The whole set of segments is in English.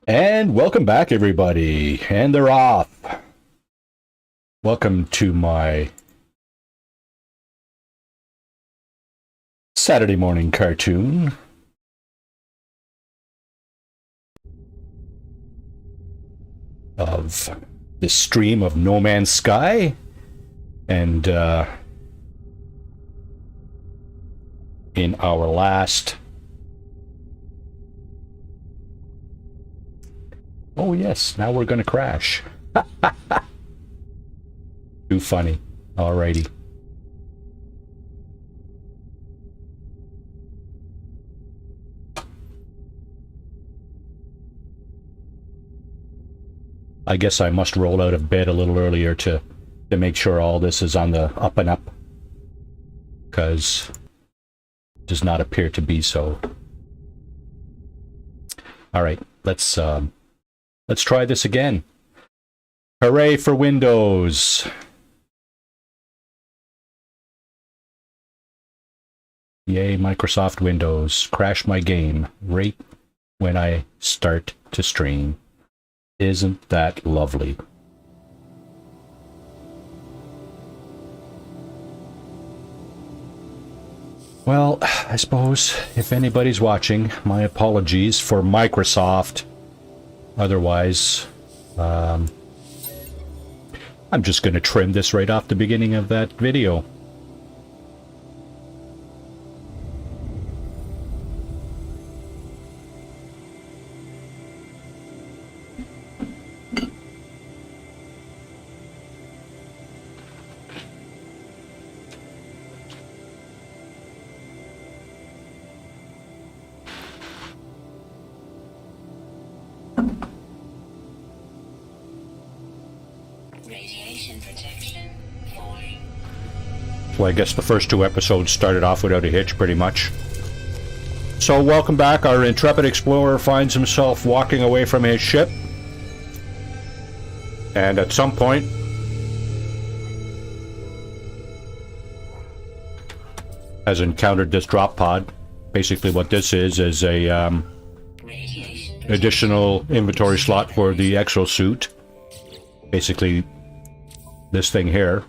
And welcome back, everybody. And they're off. Welcome to my Saturday morning cartoon. Of this stream of No Man's Sky. And in our last... Oh yes, now we're gonna crash. Too funny. Alrighty. I guess I must roll out of bed a little earlier to make sure all this is on the up and up, because it does not appear to be so. Alright, let's try this again. Hooray for Windows! Yay, Microsoft Windows. Crash my game right when I start to stream. Isn't that lovely? Well, I suppose if anybody's watching, my apologies for Microsoft. Otherwise, I'm just going to trim this right off the beginning of that video. Well, I guess the first two episodes started off without a hitch, pretty much. So, welcome back. Our intrepid explorer finds himself walking away from his ship. And at some point, has encountered this drop pod. Basically what this is a additional inventory slot for the exosuit. Basically, this thing here.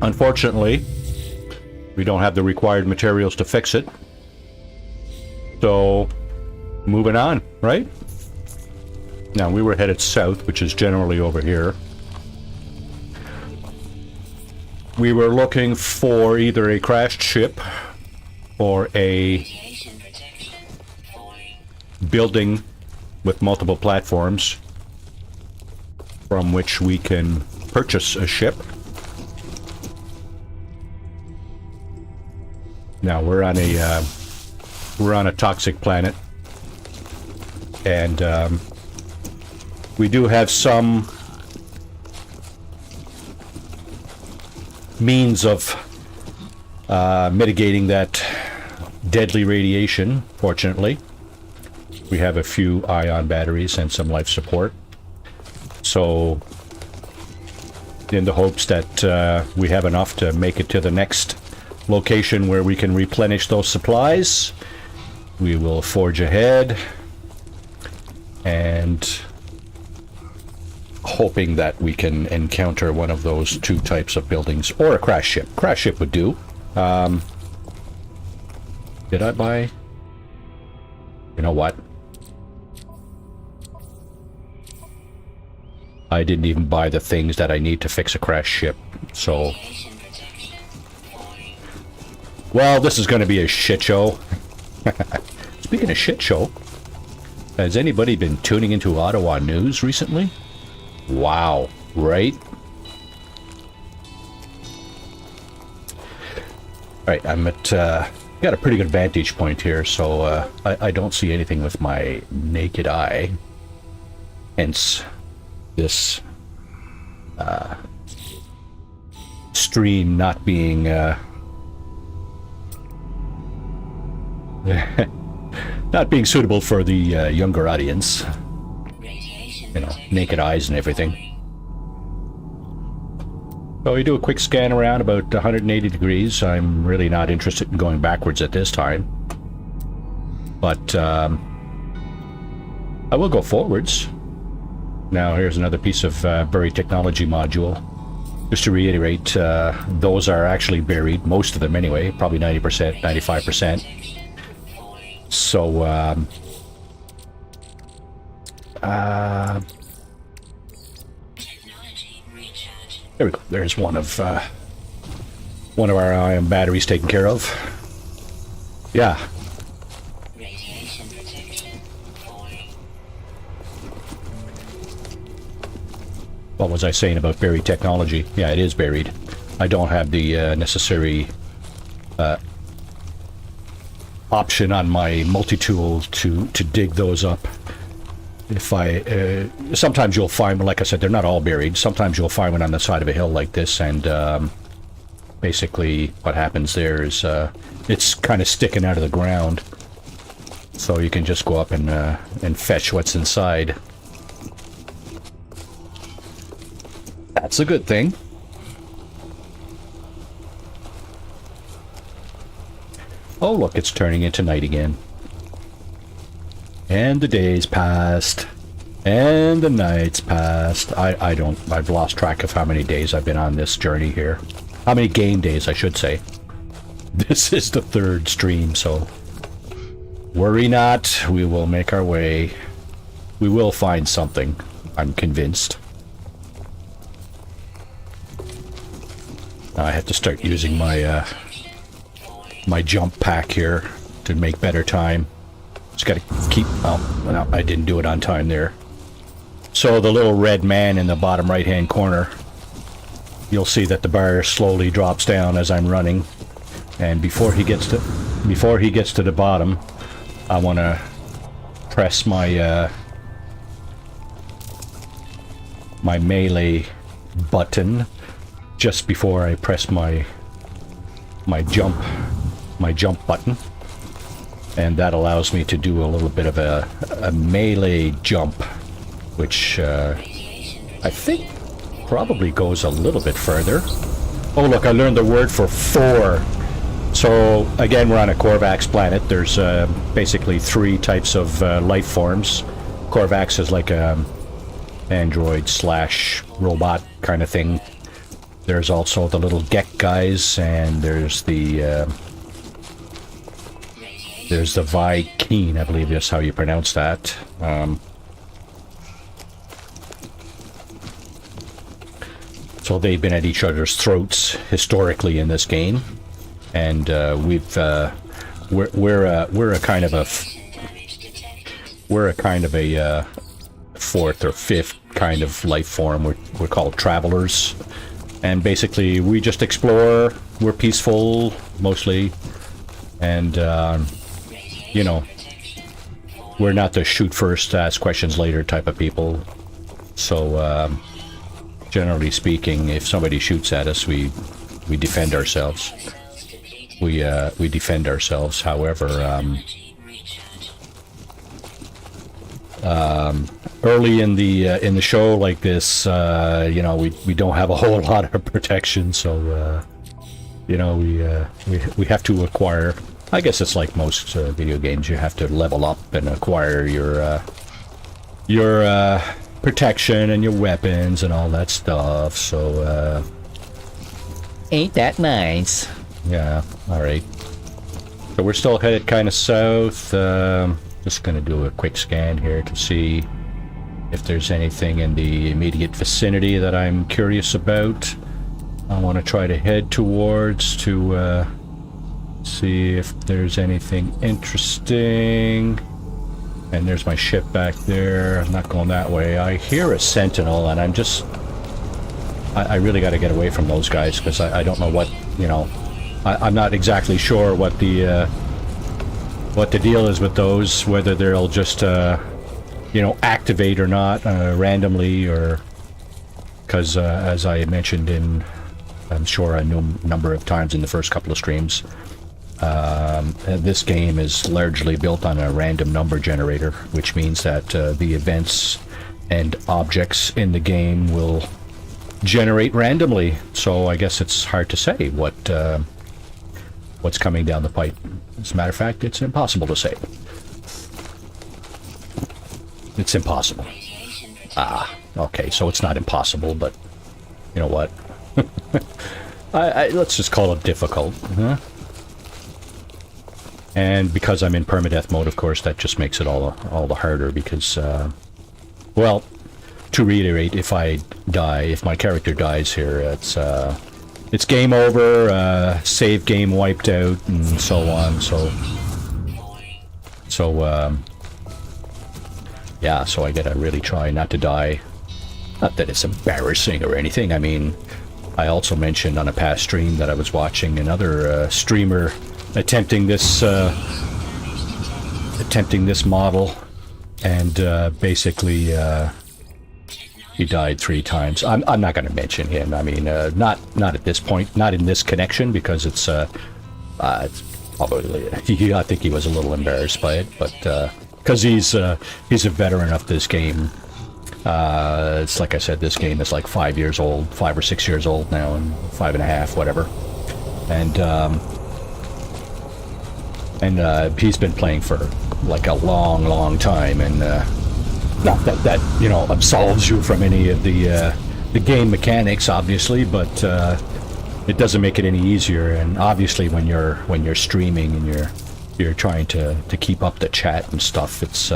Unfortunately, we don't have the required materials to fix it. So, moving on, right? Now, we were headed south, which is generally over here. We were looking for either a crashed ship or a building with multiple platforms from which we can purchase a ship. Now we're on a toxic planet, and we do have some means of mitigating that deadly radiation. Fortunately, we have a few ion batteries and some life support. So, in the hopes that we have enough to make it to the next location where we can replenish those supplies, we will forge ahead, and hoping that we can encounter one of those two types of buildings, or a crash ship. Crash ship would do. Did I buy? You know what? I didn't even buy the things that I need to fix a crash ship, so... Well, this is going to be a shit show. Speaking of shit show, has anybody been tuning into Ottawa news recently? Wow, right? Alright, I'm at, got a pretty good vantage point here, so I don't see anything with my naked eye. Hence, this stream not being not being suitable for the younger audience. You know, naked eyes and everything. So we do a quick scan around about 180 degrees. I'm really not interested in going backwards at this time. But I will go forwards. Now here's another piece of buried technology module. Just to reiterate, those are actually buried, most of them anyway, probably 90%, 95%. So, there we go. There's one of our ion batteries taken care of. Yeah. What was I saying about buried technology? Yeah, it is buried. I don't have the necessary option on my multi-tool to dig those up. If I sometimes you'll find, like I said, they're not all buried. Sometimes you'll find one on the side of a hill like this, and basically what happens there is it's kind of sticking out of the ground, so you can just go up and fetch what's inside. That's a good thing. Oh, look, it's turning into night again. And the days passed. And the nights passed. I've lost track of how many days I've been on this journey here. How many game days, I should say. This is the third stream, so worry not. We will make our way. We will find something, I'm convinced. I have to start using my my jump pack here to make better time. Just gotta keep... Oh, no, I didn't do it on time there. So the little red man in the bottom right hand corner, you'll see that the bar slowly drops down as I'm running, and before he gets to the bottom, I want to press my my melee button just before I press my jump button, and that allows me to do a little bit of a melee jump, which I think probably goes a little bit further. Oh look, I learned the word for 4. So again, we're on a Korvax planet. There's basically 3 types of life forms. Korvax is like a android / robot kind of thing. There's also the little Gek guys, and there's the Vikeen, I believe that's how you pronounce that. So they've been at each other's throats historically in this game, and we're a kind of a 4th or 5th kind of life form. We're called travelers. And basically, we just explore. We're peaceful, mostly. And, you know, we're not the shoot first, ask questions later type of people. So, generally speaking, if somebody shoots at us, we defend ourselves. We defend ourselves. However, early in the show like this, you know, we don't have a whole lot of protection, so you know, we have to acquire. I guess it's like most video games. You have to level up and acquire your protection and your weapons and all that stuff. So ain't that nice? Yeah. All right. So we're still headed kind of south. Just gonna do a quick scan here to see if there's anything in the immediate vicinity that I'm curious about. I want to try to head towards to see if there's anything interesting. And there's my ship back there. I'm not going that way. I hear a sentinel, and I'm just... I really got to get away from those guys, because I don't know what, you know... I'm not exactly sure what the deal is with those, whether they'll just, you know, activate or not, randomly, or... Because, as I had mentioned in, I'm sure, a number of times in the first couple of streams, this game is largely built on a random number generator, which means that the events and objects in the game will generate randomly. So I guess it's hard to say what's coming down the pipe. As a matter of fact, it's impossible to say. It's impossible. Ah, okay, so it's not impossible, but you know what? Let's just call it difficult. Huh? And because I'm in permadeath mode, of course, that just makes it all the harder because, well, to reiterate, if I die, if my character dies here, it's game over, save game wiped out, and so on. Yeah, so I gotta really try not to die. Not that it's embarrassing or anything. I mean, I also mentioned on a past stream that I was watching another streamer attempting this model, and basically he died 3 times. I'm not going to mention him. I mean, not at this point, not in this connection, because it's probably I think he was a little embarrassed by it, but because he's a veteran of this game. It's like I said, this game is like 5 years old, 5 or 6 years old now, and 5.5, whatever. And he's been playing for like a long time, and not that you know absolves you from any of the game mechanics, obviously, but it doesn't make it any easier. And obviously, when you're streaming and you're trying to keep up the chat and stuff, it's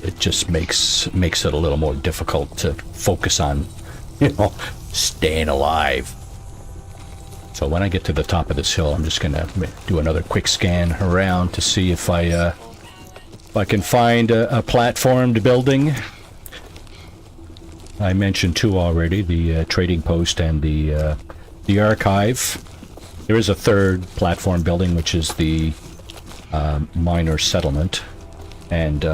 it just makes it a little more difficult to focus on, you know, staying alive. So when I get to the top of this hill, I'm just gonna do another quick scan around to see if I can find a platformed building. I mentioned 2 already: the trading post and the archive. There is a 3rd platform building, which is the miner settlement, and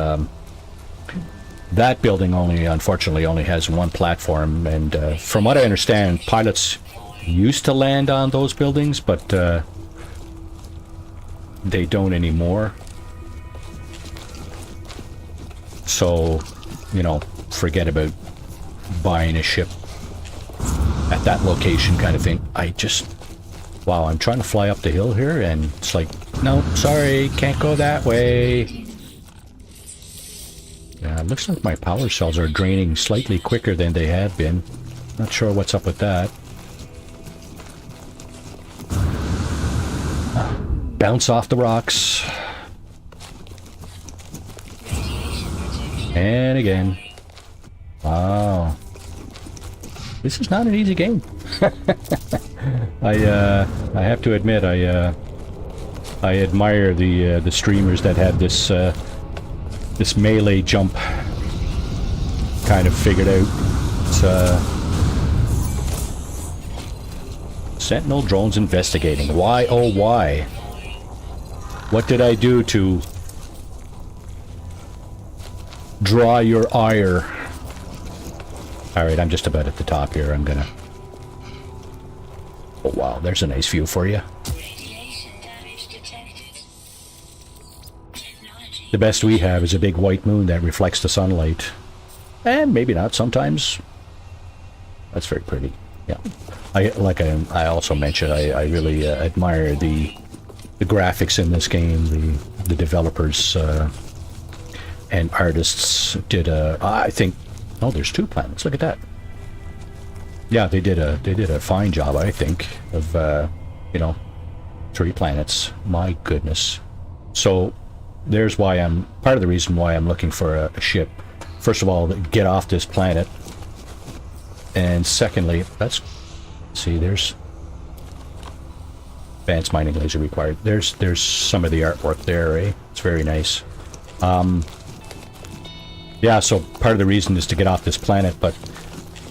that building unfortunately only has 1 platform. And from what I understand, pilots used to land on those buildings, but they don't anymore. So, you know, forget about buying a ship at that location, kind of thing. Wow, I'm trying to fly up the hill here, and it's like, no, sorry, can't go that way. Yeah, it looks like my power cells are draining slightly quicker than they have been. Not sure what's up with that. Bounce off the rocks. And again. Wow. This is not an easy game. I have to admit, I admire the streamers that have this this melee jump kind of figured out. It's Sentinel drones investigating. Why, oh why? What did I do to draw your ire? Alright, I'm just about at the top here. I'm gonna... Oh wow, there's a nice view for you. The best we have is a big white moon that reflects the sunlight. And maybe not, sometimes. That's very pretty, yeah. I also mentioned, I really admire the graphics in this game. The developers and artists did I think, oh, there's 2 planets. Look at that. Yeah, they did a fine job, I think, of you know, 3 planets. My goodness. So there's why part of the reason why I'm looking for a ship. First of all, get off this planet, and secondly, see, there's advanced mining laser required. There's some of the artwork there, eh? It's very nice. Yeah, so part of the reason is to get off this planet, but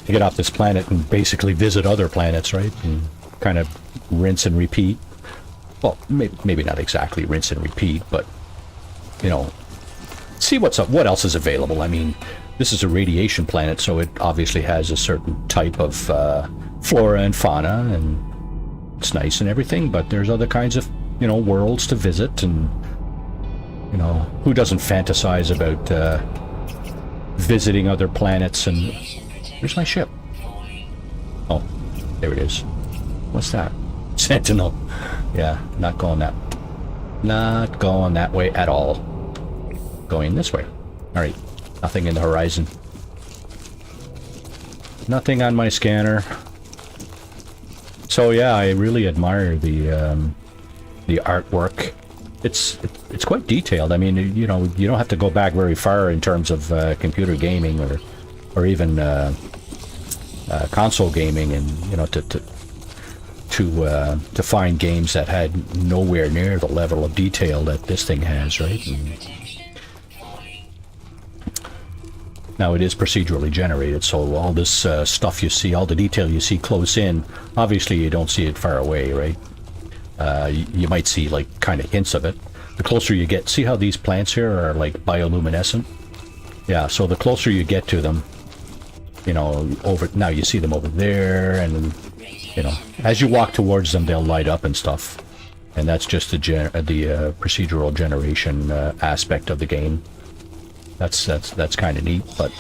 to get off this planet and basically visit other planets, right? And kind of rinse and repeat. Well, maybe not exactly rinse and repeat, but, you know, see what's up, what else is available. I mean, this is a radiation planet, so it obviously has a certain type of flora and fauna, and it's nice and everything, but there's other kinds of, you know, worlds to visit, and, you know, who doesn't fantasize about visiting other planets? And here's my ship. Oh, there it is. What's that? Sentinel. Yeah, not going that. Not going that way at all. Going this way. Alright. Nothing in the horizon. Nothing on my scanner. So yeah, I really admire the artwork. It's quite detailed. I mean, you know, you don't have to go back very far in terms of computer gaming or even console gaming, and you know, to find games that had nowhere near the level of detail that this thing has, right? And now it is procedurally generated, so all this stuff you see, all the detail you see close in, obviously you don't see it far away, right? You might see like kind of hints of it. The closer you get, see how these plants here are like bioluminescent? Yeah, so the closer you get to them, you know, now you see them over there, and you know, as you walk towards them, they'll light up and stuff. And that's just the procedural generation aspect of the game. That's kind of neat, but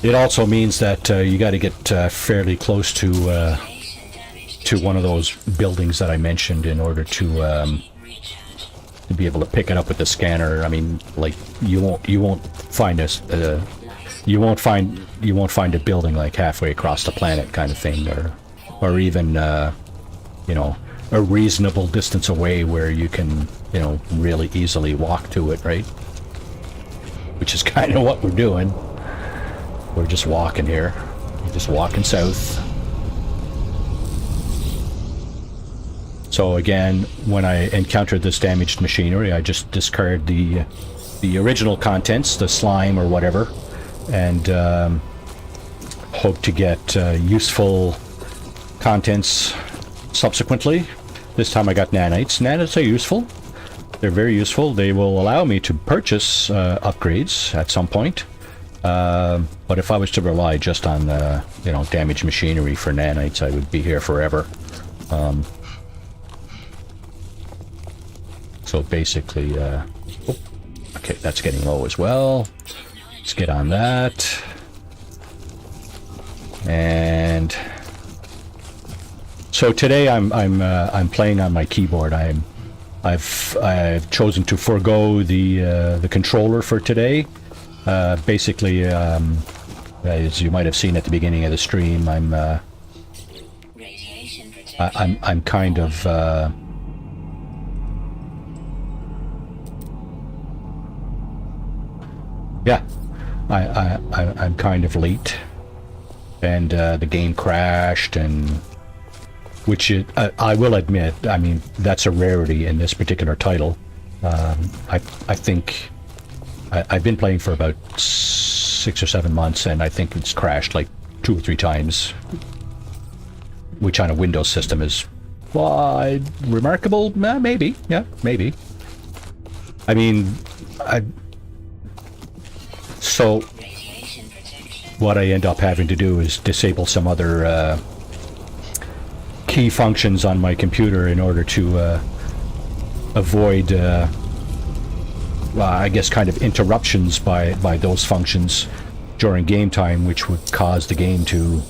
it also means that you got to get fairly close to one of those buildings that I mentioned in order to be able to pick it up with the scanner. I mean, like you won't find a building like halfway across the planet, kind of thing, or even you know, a reasonable distance away where you can, you know, really easily walk to it, right? Which is kind of what we're doing. We're just walking here. We're just walking south. So again, when I encountered this damaged machinery, I just discard the original contents, the slime or whatever, and hope to get useful contents subsequently. This time I got nanites. Nanites are useful. They're very useful. They will allow me to purchase upgrades at some point. But if I was to rely just on you know, damaged machinery for nanites, I would be here forever. So basically, okay, that's getting low as well. Let's get on that. And so today I'm playing on my keyboard. I've chosen to forego the controller for today. Basically, as you might have seen at the beginning of the stream, I'm kind of yeah, I'm kind of late, and the game crashed, and which I will admit, I mean, that's a rarity in this particular title. I think I've been playing for about 6 or 7 months, and I think it's crashed like 2 or 3 times, which on a Windows system is remarkable. Maybe, yeah, maybe. I mean, so what I end up having to do is disable some other key functions on my computer in order to avoid I guess kind of interruptions by those functions during game time, which would cause the game to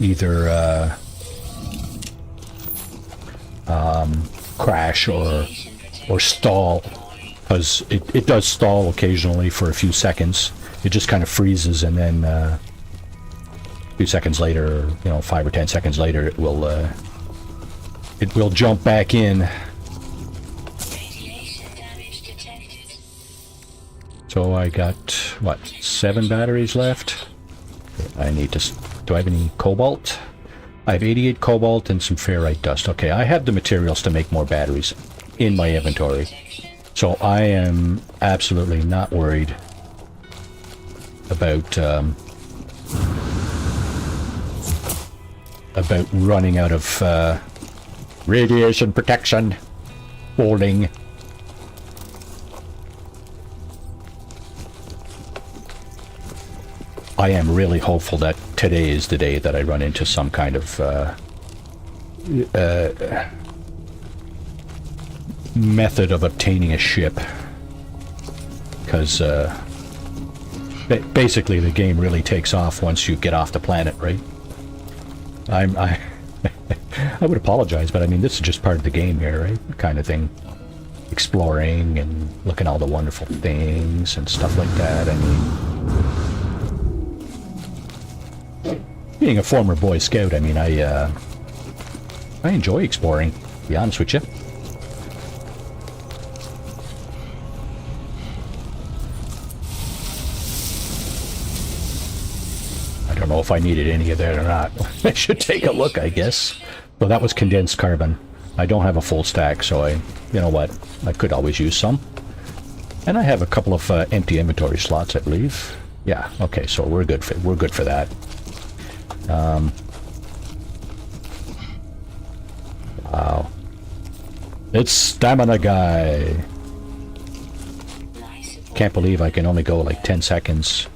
either crash or stall, because it does stall occasionally for a few seconds. It just kind of freezes, and then a few seconds later, you know, 5 or 10 seconds later, it will jump back in. So I got, what, 7 batteries left? I need to... do I have any cobalt? I have 88 cobalt and some ferrite dust. Okay, I have the materials to make more batteries in my inventory. So I am absolutely not worried about running out of radiation protection holding. I am really hopeful that today is the day that I run into some kind of method of obtaining a ship, because basically the game really takes off once you get off the planet, right? I would apologize, but I mean, this is just part of the game here, right? Kind of thing. Exploring and looking at all the wonderful things and stuff like that. I mean, being a former Boy Scout, I mean, I enjoy exploring, to be honest with you. I don't know if I needed any of that or not. I should take a look, I guess. So that was condensed carbon. I don't have a full stack, so you know what, I could always use some. And I have a couple of empty inventory slots, I believe. Yeah, okay, so we're good for that. Wow. It's Stamina Guy. Can't believe I can only go like 10 seconds.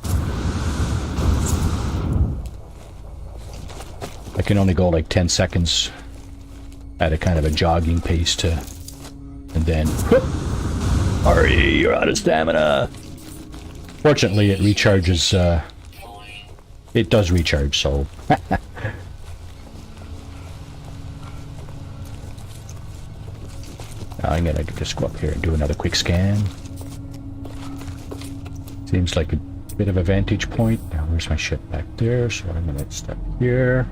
I can only go like 10 seconds at a kind of a jogging pace to, and then, whoop, hurry, you're out of stamina. Fortunately, it recharges, it does recharge, so. Now I'm gonna just go up here and do another quick scan. Seems like a bit of a vantage point. Now where's my ship back there? So I'm gonna step here.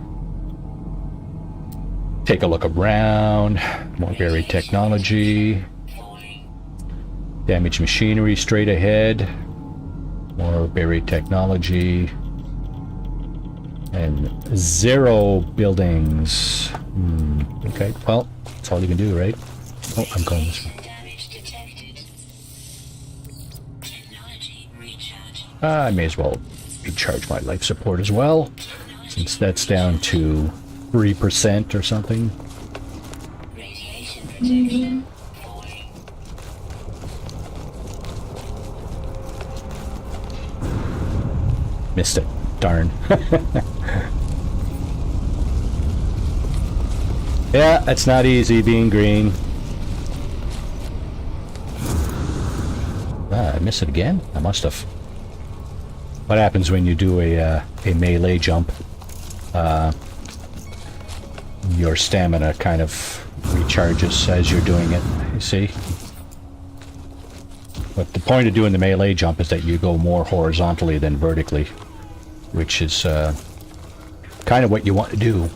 Take a look around. More buried technology. Damaged machinery straight ahead. More buried technology. And 0 buildings. Okay, well, that's all you can do, right? Oh, I'm going this way. I may as well recharge my life support as well, since that's down to 3% or something. Missed it. Darn. Yeah, it's not easy being green. I missed it again? I must have. What happens when you do a melee jump? Your stamina kind of recharges as you're doing it, you see? But the point of doing the melee jump is that you go more horizontally than vertically, which is kind of what you want to do.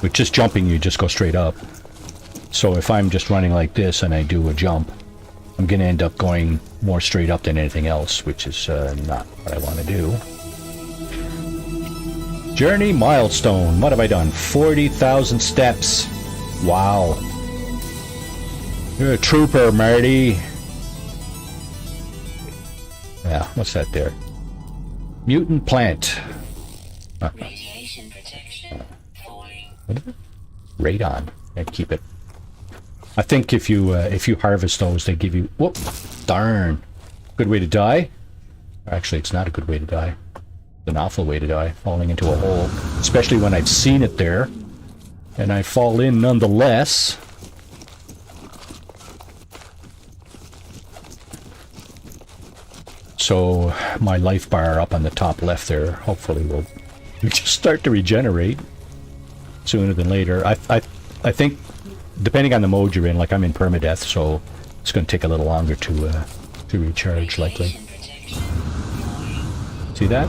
With just jumping, you just go straight up. So if I'm just running like this and I do a jump, I'm going to end up going more straight up than anything else, which is not what I want to do. Journey milestone. What have I done? 40,000 steps. Wow. You're a trooper, Marty. Yeah, what's that there? Mutant plant. Radiation protection. What is it? Radon. Yeah, keep it. I think if you harvest those, they give you. Whoop! Darn. Good way to die. Actually, it's not a good way to die. It's an awful way to die, falling into a hole. Especially when I've seen it there, and I fall in nonetheless. So my life bar up on the top left there, hopefully will just start to regenerate sooner than later. I think, depending on the mode you're in, like I'm in permadeath, so it's going to take a little longer to recharge, likely. See that?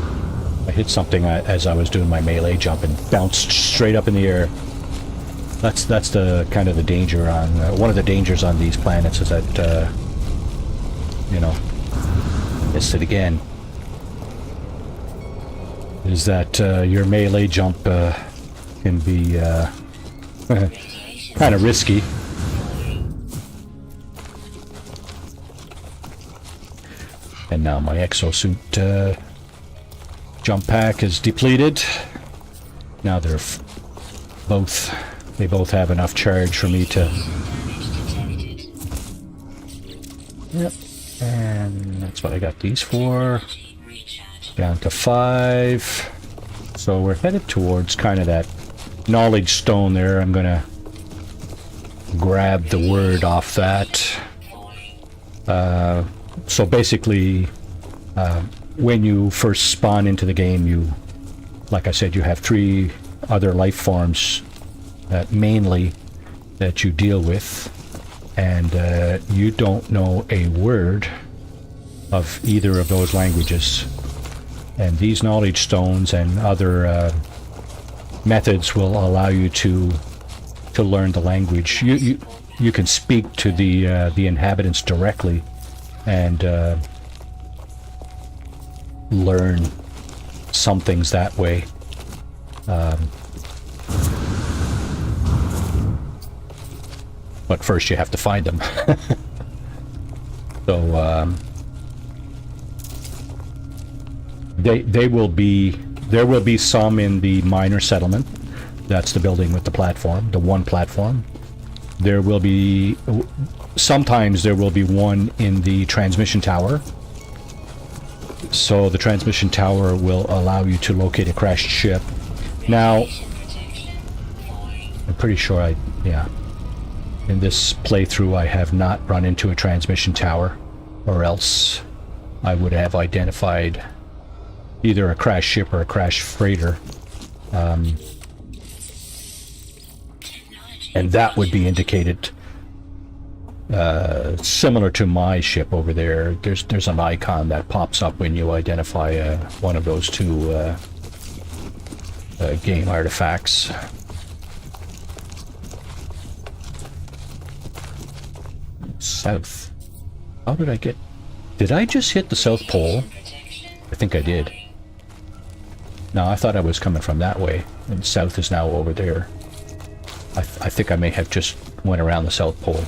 I hit something as I was doing my melee jump and bounced straight up in the air. That's the kind of the danger on one of the dangers on these planets is that you know, missed it again. Is that your melee jump can be kind of risky. And now my exosuit jump pack is depleted. Now they both have enough charge for me to. Yep, and that's what I got these for. Down to 5. So we're headed towards kind of that knowledge stone there. I'm gonna grab the word off that. So basically, when you first spawn into the game, like I said, you have 3 other life forms mainly that you deal with, and you don't know a word of either of those languages. And these knowledge stones and other methods will allow you to learn the language. You can speak to the inhabitants directly and learn some things that way. But first you have to find them. So there will be some in the minor settlement. That's the building with the platform, the one platform. There will be, sometimes there will be one in the transmission tower. So the transmission tower will allow you to locate a crashed ship. Now, I'm pretty sure in this playthrough I have not run into a transmission tower, or else I would have identified either a crashed ship or a crashed freighter. And that would be indicated similar to my ship over there. There's an icon that pops up when you identify one of those two game artifacts. South. How did I get... Did I just hit the South Pole? I think I did. No, I thought I was coming from that way, and south is now over there. I think I may have just went around the South Pole.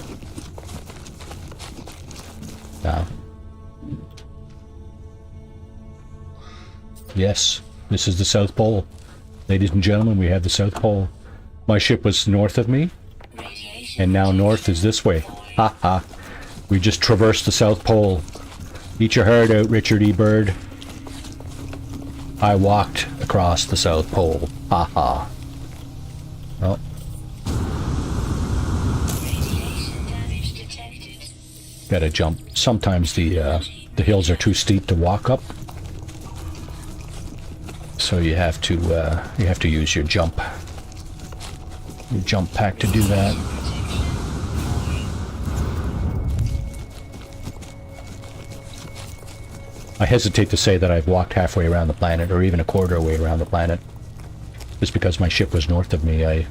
Now. Yes, this is the South Pole. Ladies and gentlemen, we have the South Pole. My ship was north of me, and now north is this way. Ha ha. We just traversed the South Pole. Eat your heart out, Richard E. Byrd. I walked across the South Pole. Ha ha. Oh. Gotta jump. Sometimes the hills are too steep to walk up, so you have to use your jump pack to do that. I hesitate to say that I've walked halfway around the planet, or even a quarter way around the planet, just because my ship was north of me. I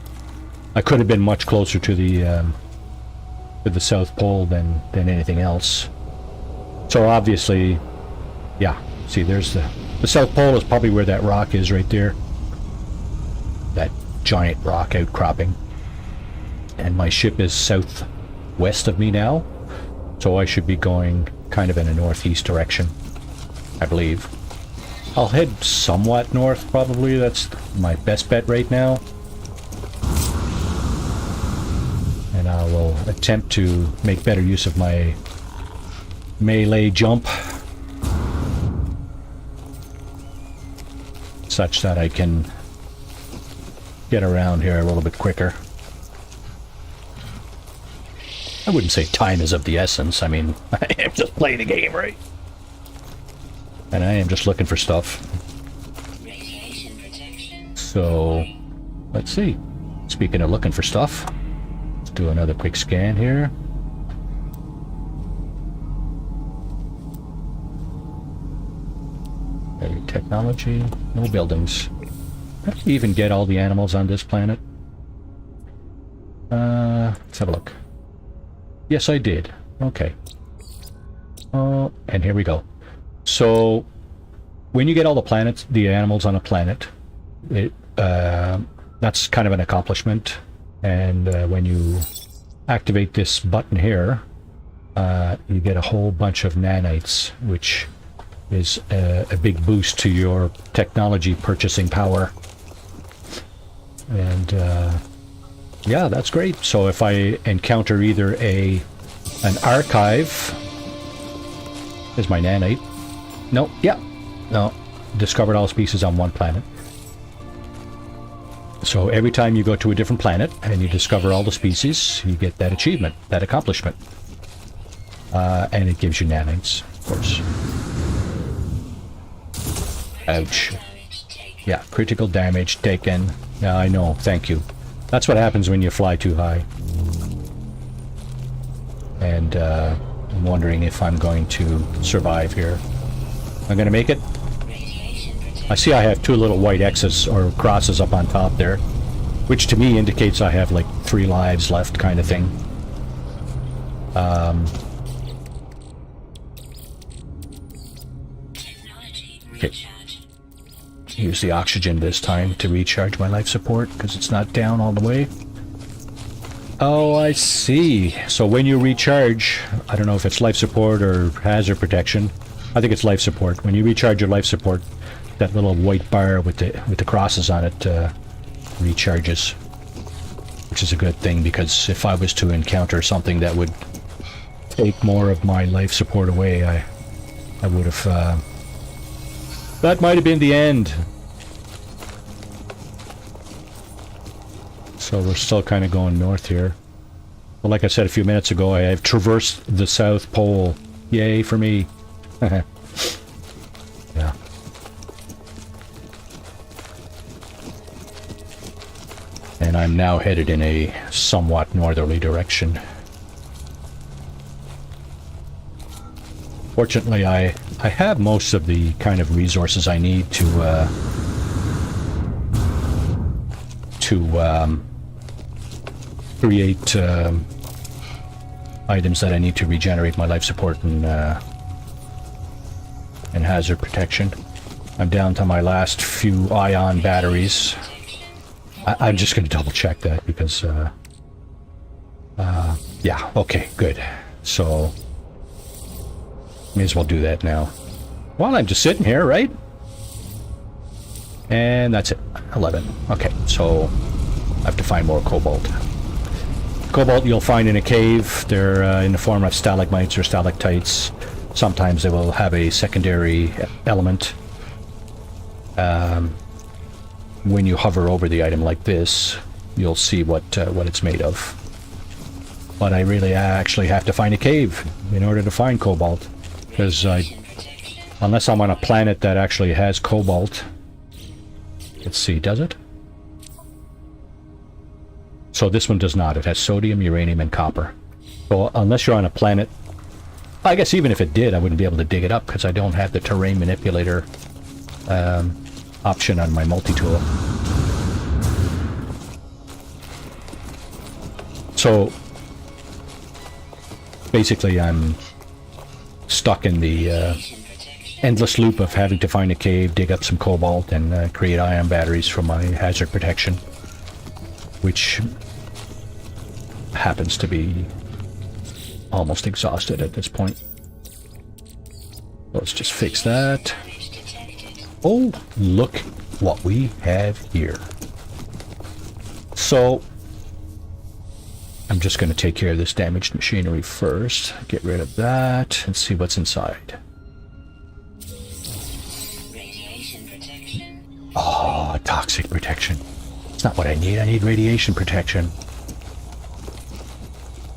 could have been much closer to the South Pole than anything else. So obviously, yeah. See, there's the South Pole is probably where that rock is right there. That giant rock outcropping. And my ship is southwest of me now, so I should be going kind of in a northeast direction, I believe. I'll head somewhat north, probably. That's my best bet right now. And I will attempt to make better use of my melee jump, such that I can get around here a little bit quicker. I wouldn't say time is of the essence. I mean, I am just playing the game, right? And I am just looking for stuff. So, let's see. Speaking of looking for stuff, let's do another quick scan here. Technology, no buildings. How do you even get all the animals on this planet? Let's have a look. Yes, I did. Okay. Oh, and here we go. So, when you get all the animals on a planet, that's kind of an accomplishment. And when you activate this button here, you get a whole bunch of nanites, which is a big boost to your technology purchasing power. And yeah, that's great. So if I encounter either an archive, is my nanite. No, yeah, no, discovered all species on one planet. So every time you go to a different planet and you discover all the species, you get that achievement, that accomplishment. And it gives you nanites, of course. Ouch. Yeah, critical damage taken. Yeah, I know, thank you. That's what happens when you fly too high. And I'm wondering if I'm going to survive here. I'm going to make it. I see I have two little white X's or crosses up on top there, which to me indicates I have like 3 lives left kind of thing. Okay. Use the oxygen this time to recharge my life support because it's not down all the way. Oh, I see. So when you recharge, I don't know if it's life support or hazard protection. I think it's life support. When you recharge your life support, that little white bar with the crosses on it recharges, which is a good thing because if I was to encounter something that would take more of my life support away, I would have. That might have been the end. So we're still kind of going north here. Well, like I said a few minutes ago, I have traversed the South Pole. Yay for me. Yeah. And I'm now headed in a somewhat northerly direction. Fortunately, I have most of the kind of resources I need to create items that I need to regenerate my life support and hazard protection. I'm down to my last few ion batteries. I'm just going to double check that because yeah, okay, good. So may as well do that now while I'm just sitting here, right? And that's it. 11. Okay, so I have to find more cobalt. Cobalt you'll find in a cave. They're in the form of stalagmites or stalactites. Sometimes they will have a secondary element. When you hover over the item like this, you'll see what it's made of. But I really actually have to find a cave in order to find cobalt. Because unless I'm on a planet that actually has cobalt. Let's see, does it? So this one does not. It has sodium, uranium, and copper. So unless you're on a planet, I guess even if it did, I wouldn't be able to dig it up because I don't have the terrain manipulator option on my multi-tool. So basically I'm stuck in the endless loop of having to find a cave, dig up some cobalt, and create ion batteries for my hazard protection, which happens to be almost exhausted at this point. Let's just fix that. Oh, look what we have here. So I'm just going to take care of this damaged machinery first. Get rid of that and see what's inside. Radiation protection. Oh, toxic protection. It's not what I need. I need radiation protection.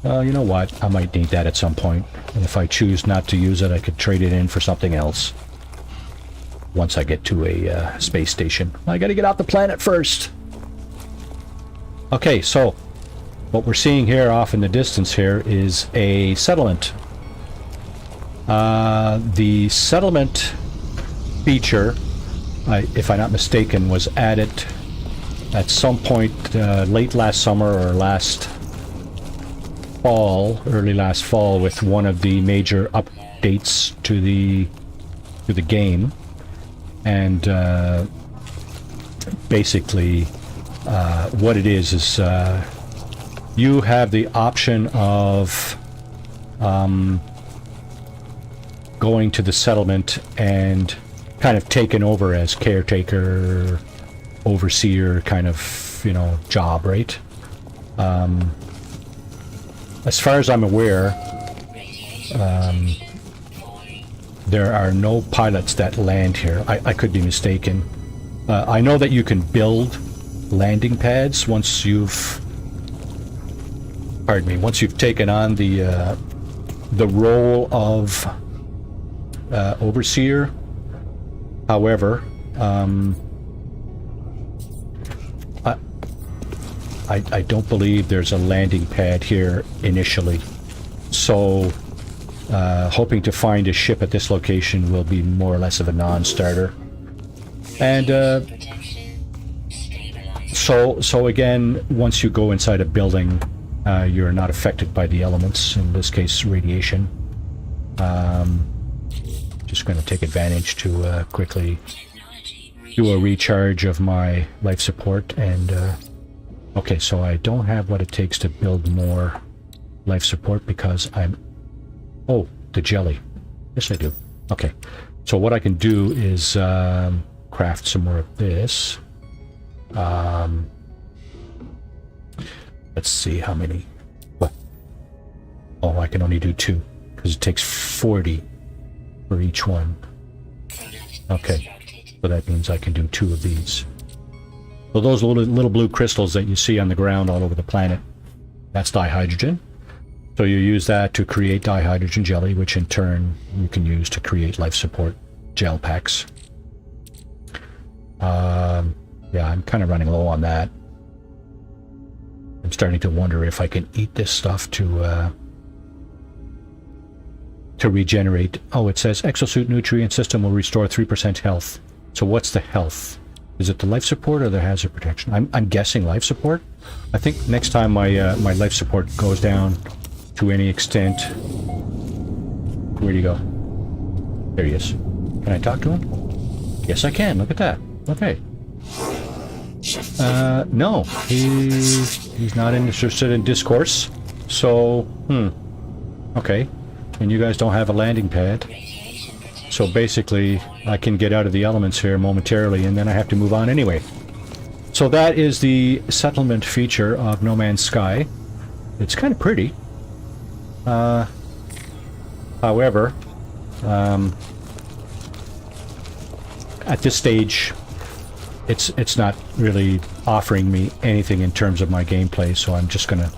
You know what? I might need that at some point. And if I choose not to use it, I could trade it in for something else. Once I get to a space station. I gotta get out the planet first. Okay, so what we're seeing here off in the distance here is a settlement. The settlement feature, if I'm not mistaken, was added at some point late last summer or early last fall, with one of the major updates to the game. And basically what it is you have the option of going to the settlement and kind of taking over as caretaker, overseer kind of, you know, job, right? As far as I'm aware, there are no pilots that land here. I could be mistaken. I know that you can build landing pads once you've taken on the role of overseer. I don't believe there's a landing pad here initially. So, hoping to find a ship at this location will be more or less of a non-starter. And, so again, once you go inside a building, you're not affected by the elements, in this case radiation. Just going to take advantage to quickly do a recharge of my life support. And okay, so I don't have what it takes to build more life support because I'm... Oh, the jelly. Yes, I do. Okay, so what I can do is craft some more of this. Let's see how many. What? Oh, I can only do 2 because it takes 40 for each one. Okay, so that means I can do 2 of these. So those little blue crystals that you see on the ground all over the planet, that's dihydrogen. So you use that to create dihydrogen jelly, which in turn you can use to create life support gel packs. Yeah, I'm kind of running low on that. I'm starting to wonder if I can eat this stuff to regenerate. Oh, it says exosuit nutrient system will restore 3% health. So what's the health? Is it the life support or the hazard protection? I'm guessing life support. I think next time my my life support goes down to any extent. Where'd he go? There he is. Can I talk to him? Yes, I can. Look at that. Okay. No, he's not interested in discourse. So, okay. And you guys don't have a landing pad. So basically, I can get out of the elements here momentarily, and then I have to move on anyway. So that is the settlement feature of No Man's Sky. It's kind of pretty. However, at this stage, it's not really offering me anything in terms of my gameplay, so I'm just gonna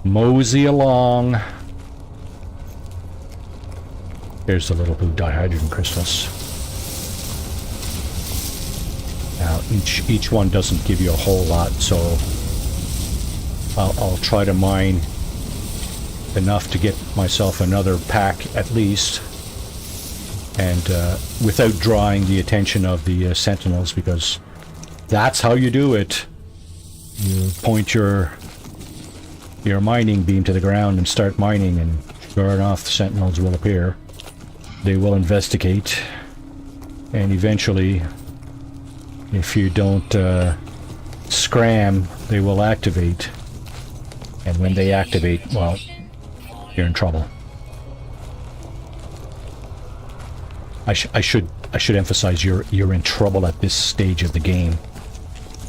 mosey along. Here's the little blue dihydrogen crystals. Now each one doesn't give you a whole lot, so I'll try to mine enough to get myself another pack at least, and without drawing the attention of the sentinels, because that's how you do it. You point your mining beam to the ground and start mining, and sure enough, the sentinels will appear. They will investigate, and eventually, if you don't scram, they will activate. And when they activate, well, you're in trouble. I should emphasize you're in trouble at this stage of the game,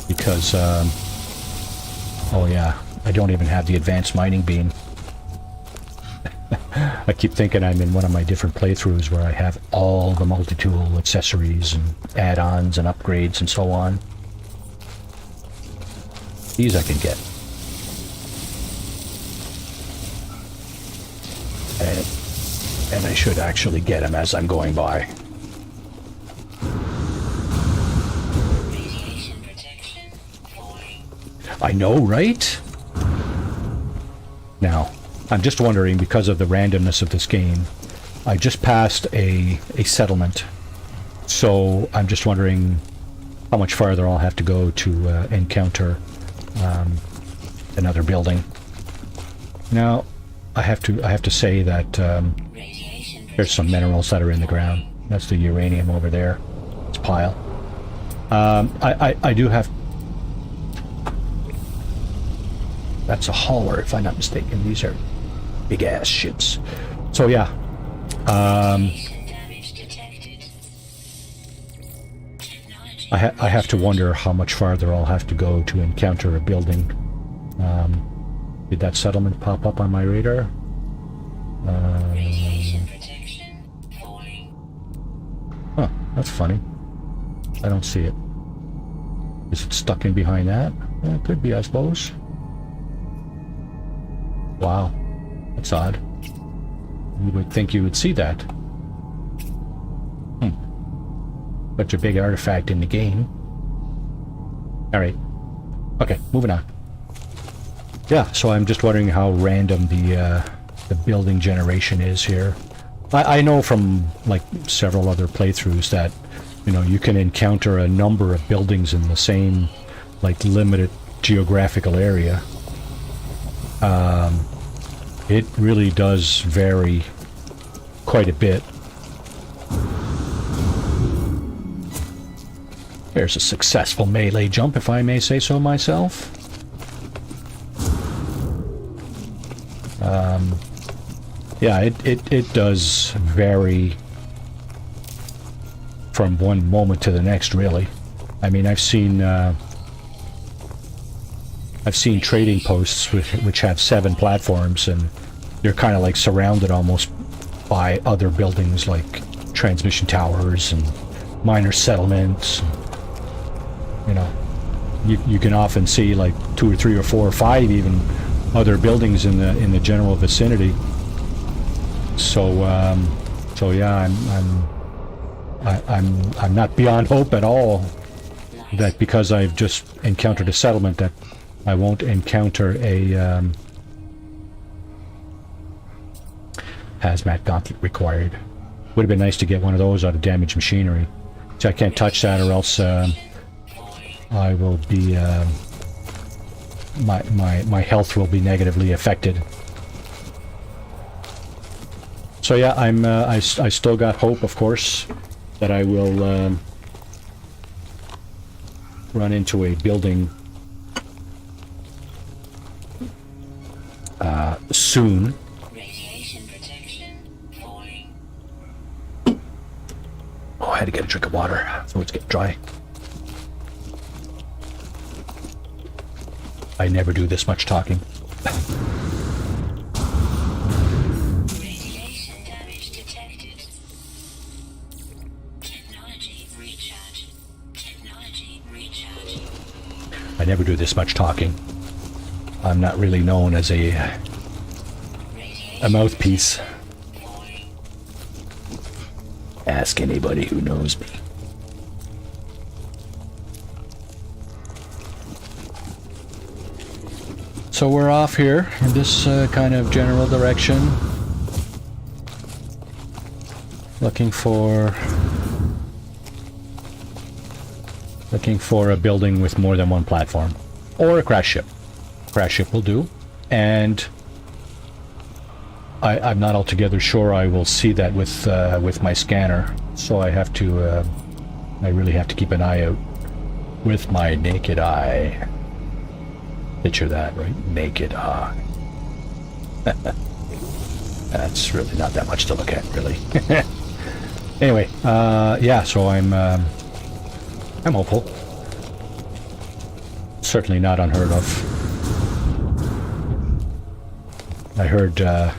because oh yeah, I don't even have the advanced mining beam. I keep thinking I'm in one of my different playthroughs where I have all the multi-tool accessories and add-ons and upgrades and so on. These I can get. And I should actually get them as I'm going by. Radiation protection falling. I know, right? Now, I'm just wondering, because of the randomness of this game, I just passed a settlement. So I'm just wondering how much farther I'll have to go to encounter another building. Now, I have to say that there's some minerals that are in the ground. That's the uranium over there. It's a pile. I do have... That's a hauler, if I'm not mistaken. These are big-ass ships. So, yeah. I have to wonder how much farther I'll have to go to encounter a building. Did that settlement pop up on my radar? Huh, that's funny. I don't see it. Is it stuck in behind that? Well, it could be, I suppose. Wow, that's odd. You would think you would see that. Such a big artifact in the game. Alright. Okay, moving on. Yeah, so I'm just wondering how random the building generation is here. I know from like several other playthroughs that, you know, you can encounter a number of buildings in the same like limited geographical area. It really does vary quite a bit. There's a successful melee jump, if I may say so myself. Yeah, it does vary from one moment to the next, really. I mean, I've seen trading posts which have 7 platforms, and you're kind of like surrounded almost by other buildings like transmission towers and minor settlements. You know, you can often see like 2 or 3 or 4 or 5 even other buildings in the general vicinity. So yeah, I'm not beyond hope at all that because I've just encountered a settlement that I won't encounter a hazmat gauntlet required. Would have been nice to get one of those out of damaged machinery. So I can't touch that, or else I will be my health will be negatively affected. So yeah, I still got hope, of course, that I will run into a building soon. Radiation protection falling. Oh, I had to get a drink of water, so it's getting dry. I never do this much talking. Radiation damage detected. Technology recharge. Technology recharge. I never do this much talking. I'm not really known as a mouthpiece. Falling. Ask anybody who knows me. So we're off here in this kind of general direction. Looking for a building with more than one platform. Or a crash ship. Crash ship will do. And I'm not altogether sure I will see that with my scanner. So I have to I really have to keep an eye out with my naked eye. Picture that, right? Naked eye. That's really not that much to look at, really. Anyway, yeah, so I'm hopeful. Certainly not unheard of. I heard, I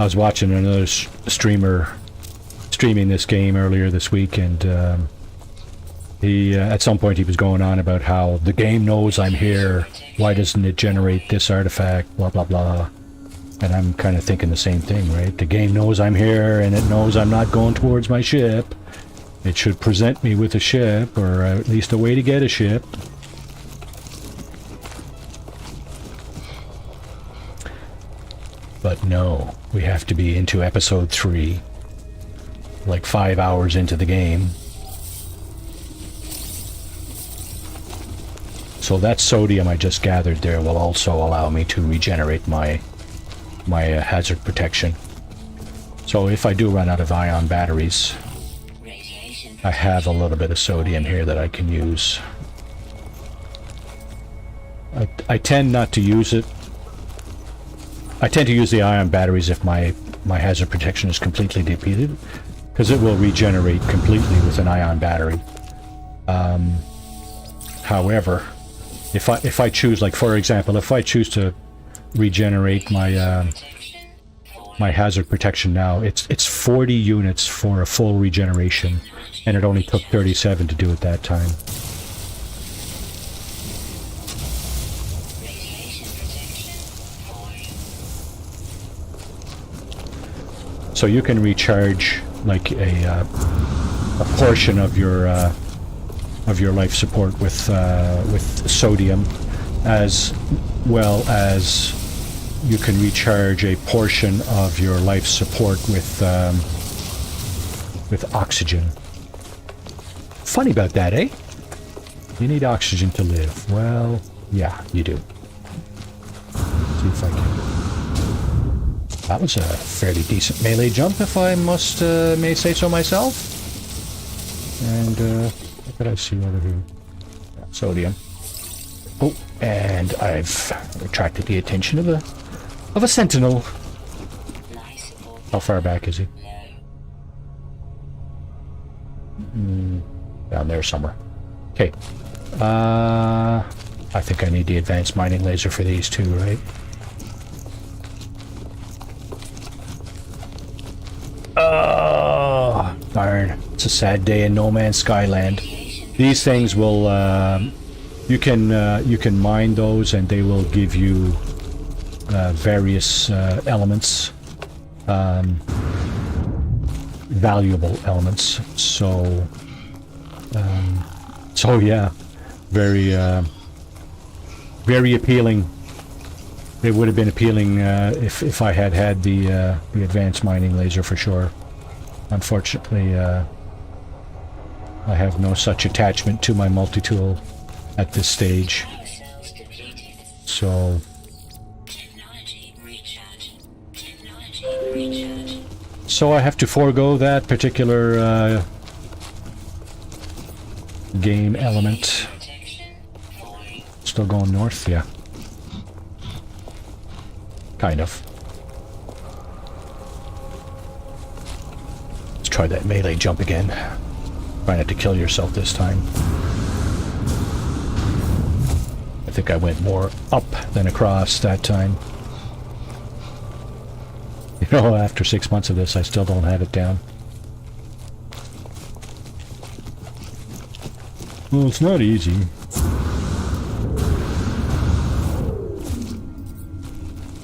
was watching another streamer streaming this game earlier this week, and he, at some point he was going on about how the game knows I'm here, why doesn't it generate this artifact, blah blah blah. And I'm kind of thinking the same thing, right? The game knows I'm here, and it knows I'm not going towards my ship. It should present me with a ship, or at least a way to get a ship. But no, we have to be into episode 3, like 5 hours into the game. So that sodium I just gathered there will also allow me to regenerate my hazard protection. So if I do run out of ion batteries, I have a little bit of sodium here that I can use. I tend not to use it. I tend to use the ion batteries if my hazard protection is completely depleted, because it will regenerate completely with an ion battery. However, if I choose, like for example, if I choose to regenerate my my hazard protection now, it's 40 units for a full regeneration, and it only took 37 to do it that time. So you can recharge like a portion of your life support with sodium, as well as you can recharge a portion of your life support with oxygen. Funny about that, eh? You need oxygen to live. Well, yeah, you do. See if I can... That was a fairly decent melee jump, if I may say so myself. And, what did I see over here? Yeah, sodium. Oh, and I've attracted the attention of a sentinel. How far back is he? Down there somewhere. Okay. I think I need the advanced mining laser for these two, right? Oh, darn. It's a sad day in No Man's Skyland. These things will, you can mine those and they will give you various elements, valuable elements. So yeah, very appealing. It would have been appealing if I had the advanced mining laser for sure. Unfortunately, I have no such attachment to my multi-tool at this stage. So I have to forego that particular game element. Still going north? Yeah. Kind of. Let's try that melee jump again. Try not to kill yourself this time. I think I went more up than across that time. You know, after 6 months of this, I still don't have it down. Well, it's not easy.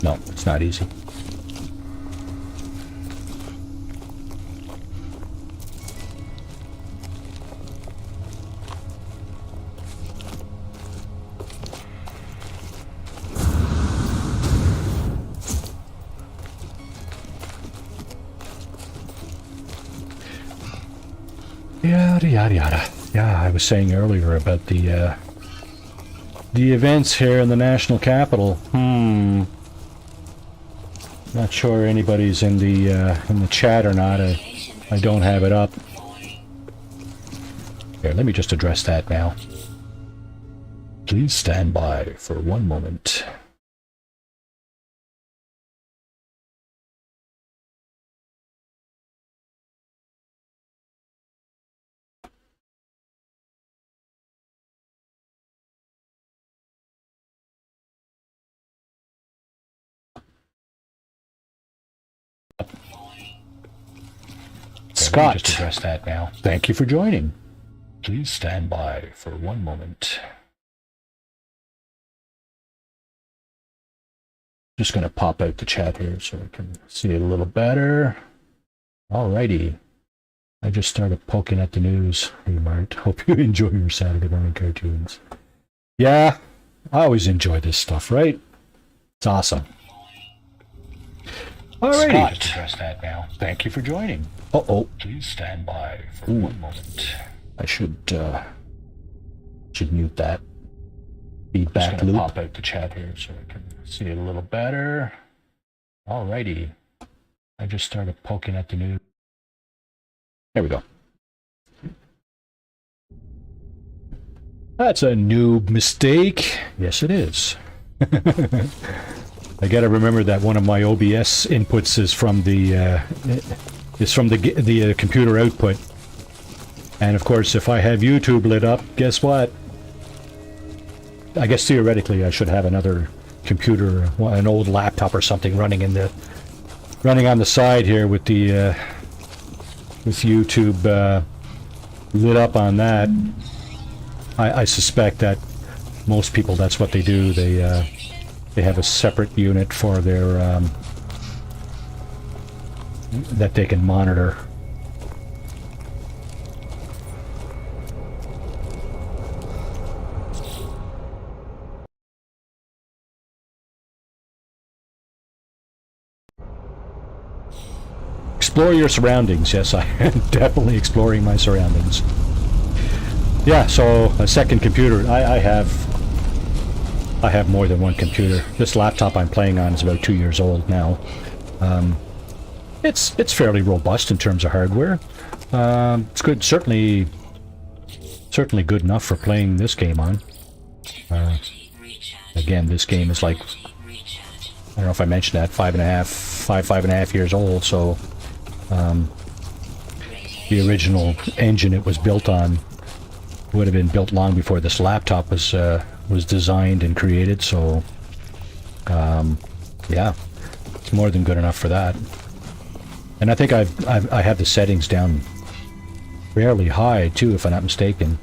No, it's not easy. Yada yada yada. Yeah, I was saying earlier about the events here in the national capital. Not sure anybody's in the chat or not. I don't have it up. Here, let me just address that now. Please stand by for one moment. Scott, just address that now. Thank you for joining. Please stand by for one moment. Just going to pop out the chat here so I can see it a little better. Alrighty. I just started poking at the news. Hey, Mart. Hope you enjoy your Saturday morning cartoons. Yeah, I always enjoy this stuff, right? It's awesome. Alrighty. Scott, address that now. Thank you for joining. Uh-oh. Please stand by for one moment. I should mute that feedback loop. Pop out the chat here so I can see it a little better. Alrighty. I just started poking at the news. There we go. That's a noob mistake. Yes, it is. I gotta remember that one of my OBS inputs is from the computer output, and of course, if I have YouTube lit up, guess what? I guess theoretically, I should have another computer, an old laptop or something, running on the side here with the with YouTube lit up on that. I suspect that most people, that's what they do. They have a separate unit for their that they can monitor. explore your surroundings. Yes, I am definitely exploring my surroundings. Yeah, so a second computer. I have more than one computer. This laptop I'm playing on is about 2 years old now. It's fairly robust in terms of hardware. It's good, certainly good enough for playing this game on. Again, this game is like, I don't know if I mentioned that, 5.5 years old. So the original engine it was built on would have been built long before this laptop was designed and created. So yeah, it's more than good enough for that. And I think I have the settings down fairly high too, if I'm not mistaken.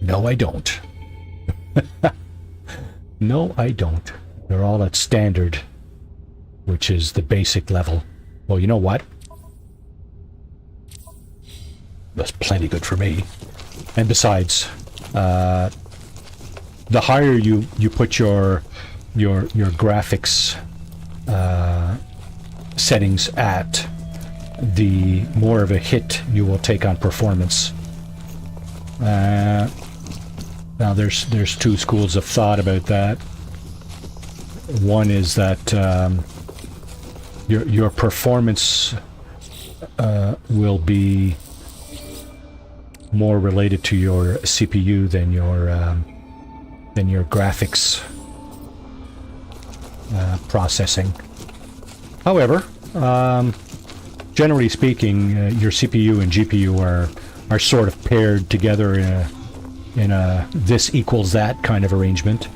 No, I don't. No, I don't. They're all at standard, which is the basic level. Well, you know what? That's plenty good for me. And besides, the higher you put your graphics settings at, the more of a hit you will take on performance. Now there's two schools of thought about that. One is that your performance will be more related to your CPU than your graphics processing. However, generally speaking, your CPU and GPU are sort of paired together in a this equals that kind of arrangement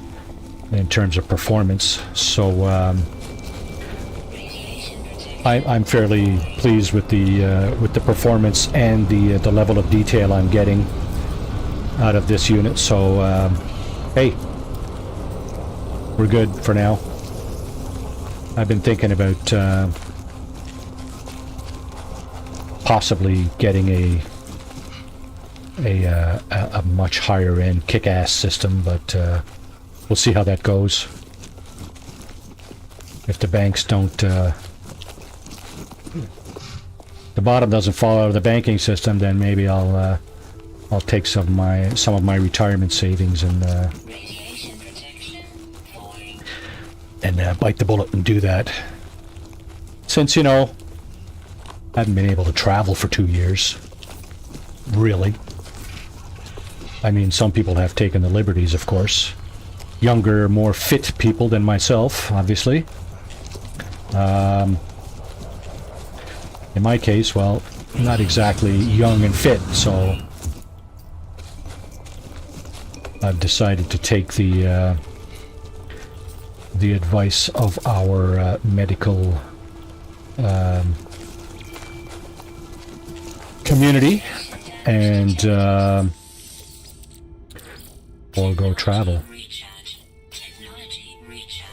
in terms of performance. So I'm fairly pleased with the performance and the level of detail I'm getting out of this unit. So hey, we're good for now. I've been thinking about possibly getting a much higher end kick-ass system, but we'll see how that goes. If the banks don't, the bottom doesn't fall out of the banking system, then maybe I'll take some of my retirement savings and bite the bullet and do that. Since, you know, I haven't been able to travel for 2 years, really. I mean, some people have taken the liberties, of course. Younger, more fit people than myself, obviously. In my case, well, not exactly young and fit, so I've decided to take the advice of our medical community and forego travel.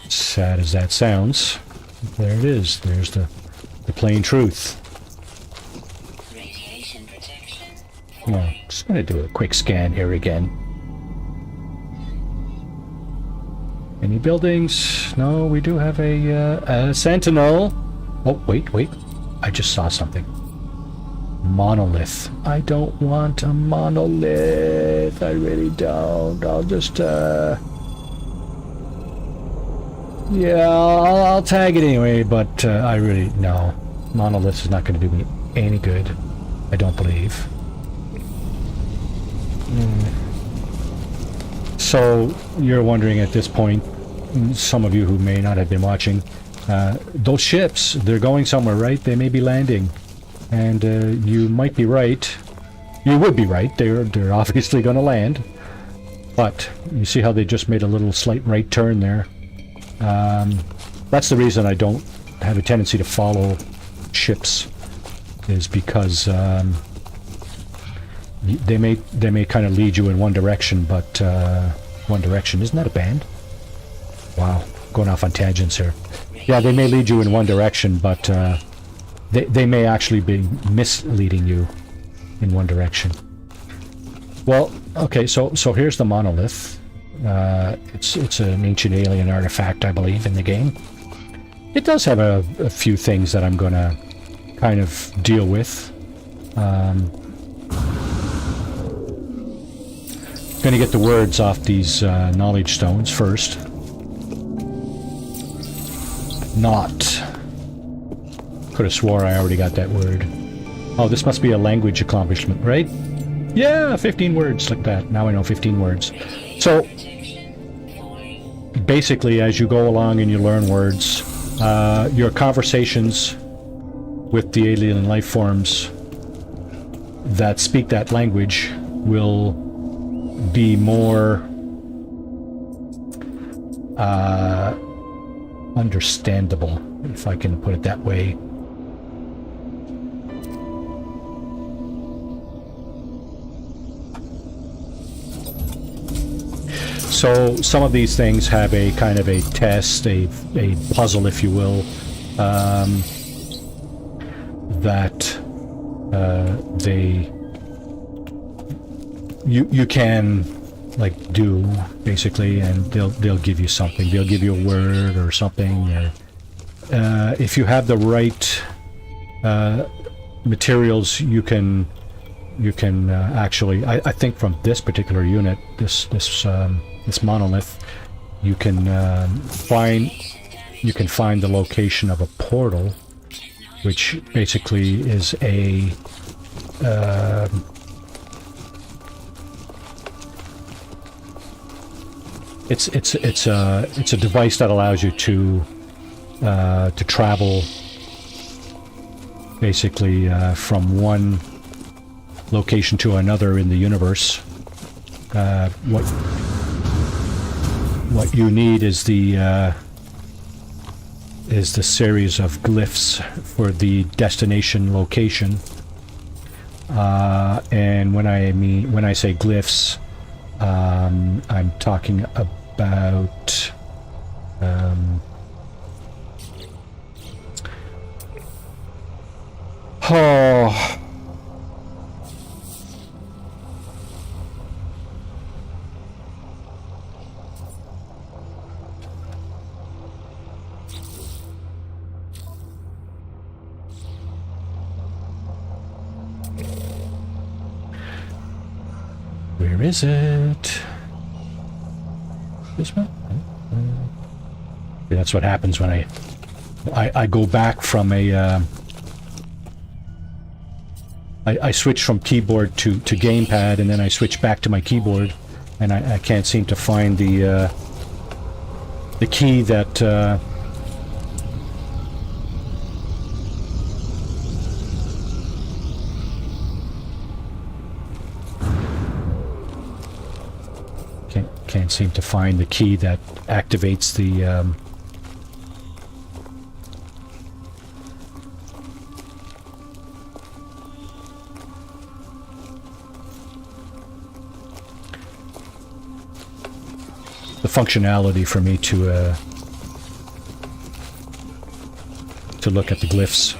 Sad as that sounds, there it is. There's the plain truth. Well, just going to do a quick scan here again. Any buildings? No, we do have a sentinel. Oh, wait. I just saw something. Monolith. I don't want a monolith. I really don't. I'll just, yeah, I'll tag it anyway, but I really, no. Monolith is not going to do me any good. I don't believe. So, you're wondering at this point, some of you who may not have been watching, those ships, they're going somewhere, right? They may be landing. And you might be right. You would be right. They're obviously going to land. But you see how they just made a little slight right turn there. That's the reason I don't have a tendency to follow ships, is because they may kind of lead you in one direction, but one direction, isn't that a band? Wow, going off on tangents here. Yeah, they may lead you in one direction, but they may actually be misleading you in one direction. Well, okay, so here's the monolith. It's an ancient alien artifact, I believe, in the game. It does have a few things that I'm gonna kind of deal with. Gonna get the words off these knowledge stones first. Not. Could have swore I already got that word. Oh, this must be a language accomplishment, right? Yeah, 15 words like that. Now I know 15 words. So, basically, as you go along and you learn words, your conversations with the alien life forms that speak that language will be more understandable, if I can put it that way. So some of these things have a kind of a test, a puzzle, if you will, that you can like do basically, and they'll give you something. They'll give you a word or something, or if you have the right materials, you can actually. I think from this particular unit, this monolith, you can find the location of a portal, which basically is a it's a device that allows you to travel basically from one location to another in the universe. What you need is the series of glyphs for the destination location. And when I say glyphs, I'm talking about where is it? This one? That's what happens when I go back from a I switch from keyboard to gamepad, and then I switch back to my keyboard, and I can't seem to find the key that can't seem to find the key that activates the functionality for me to look at the glyphs.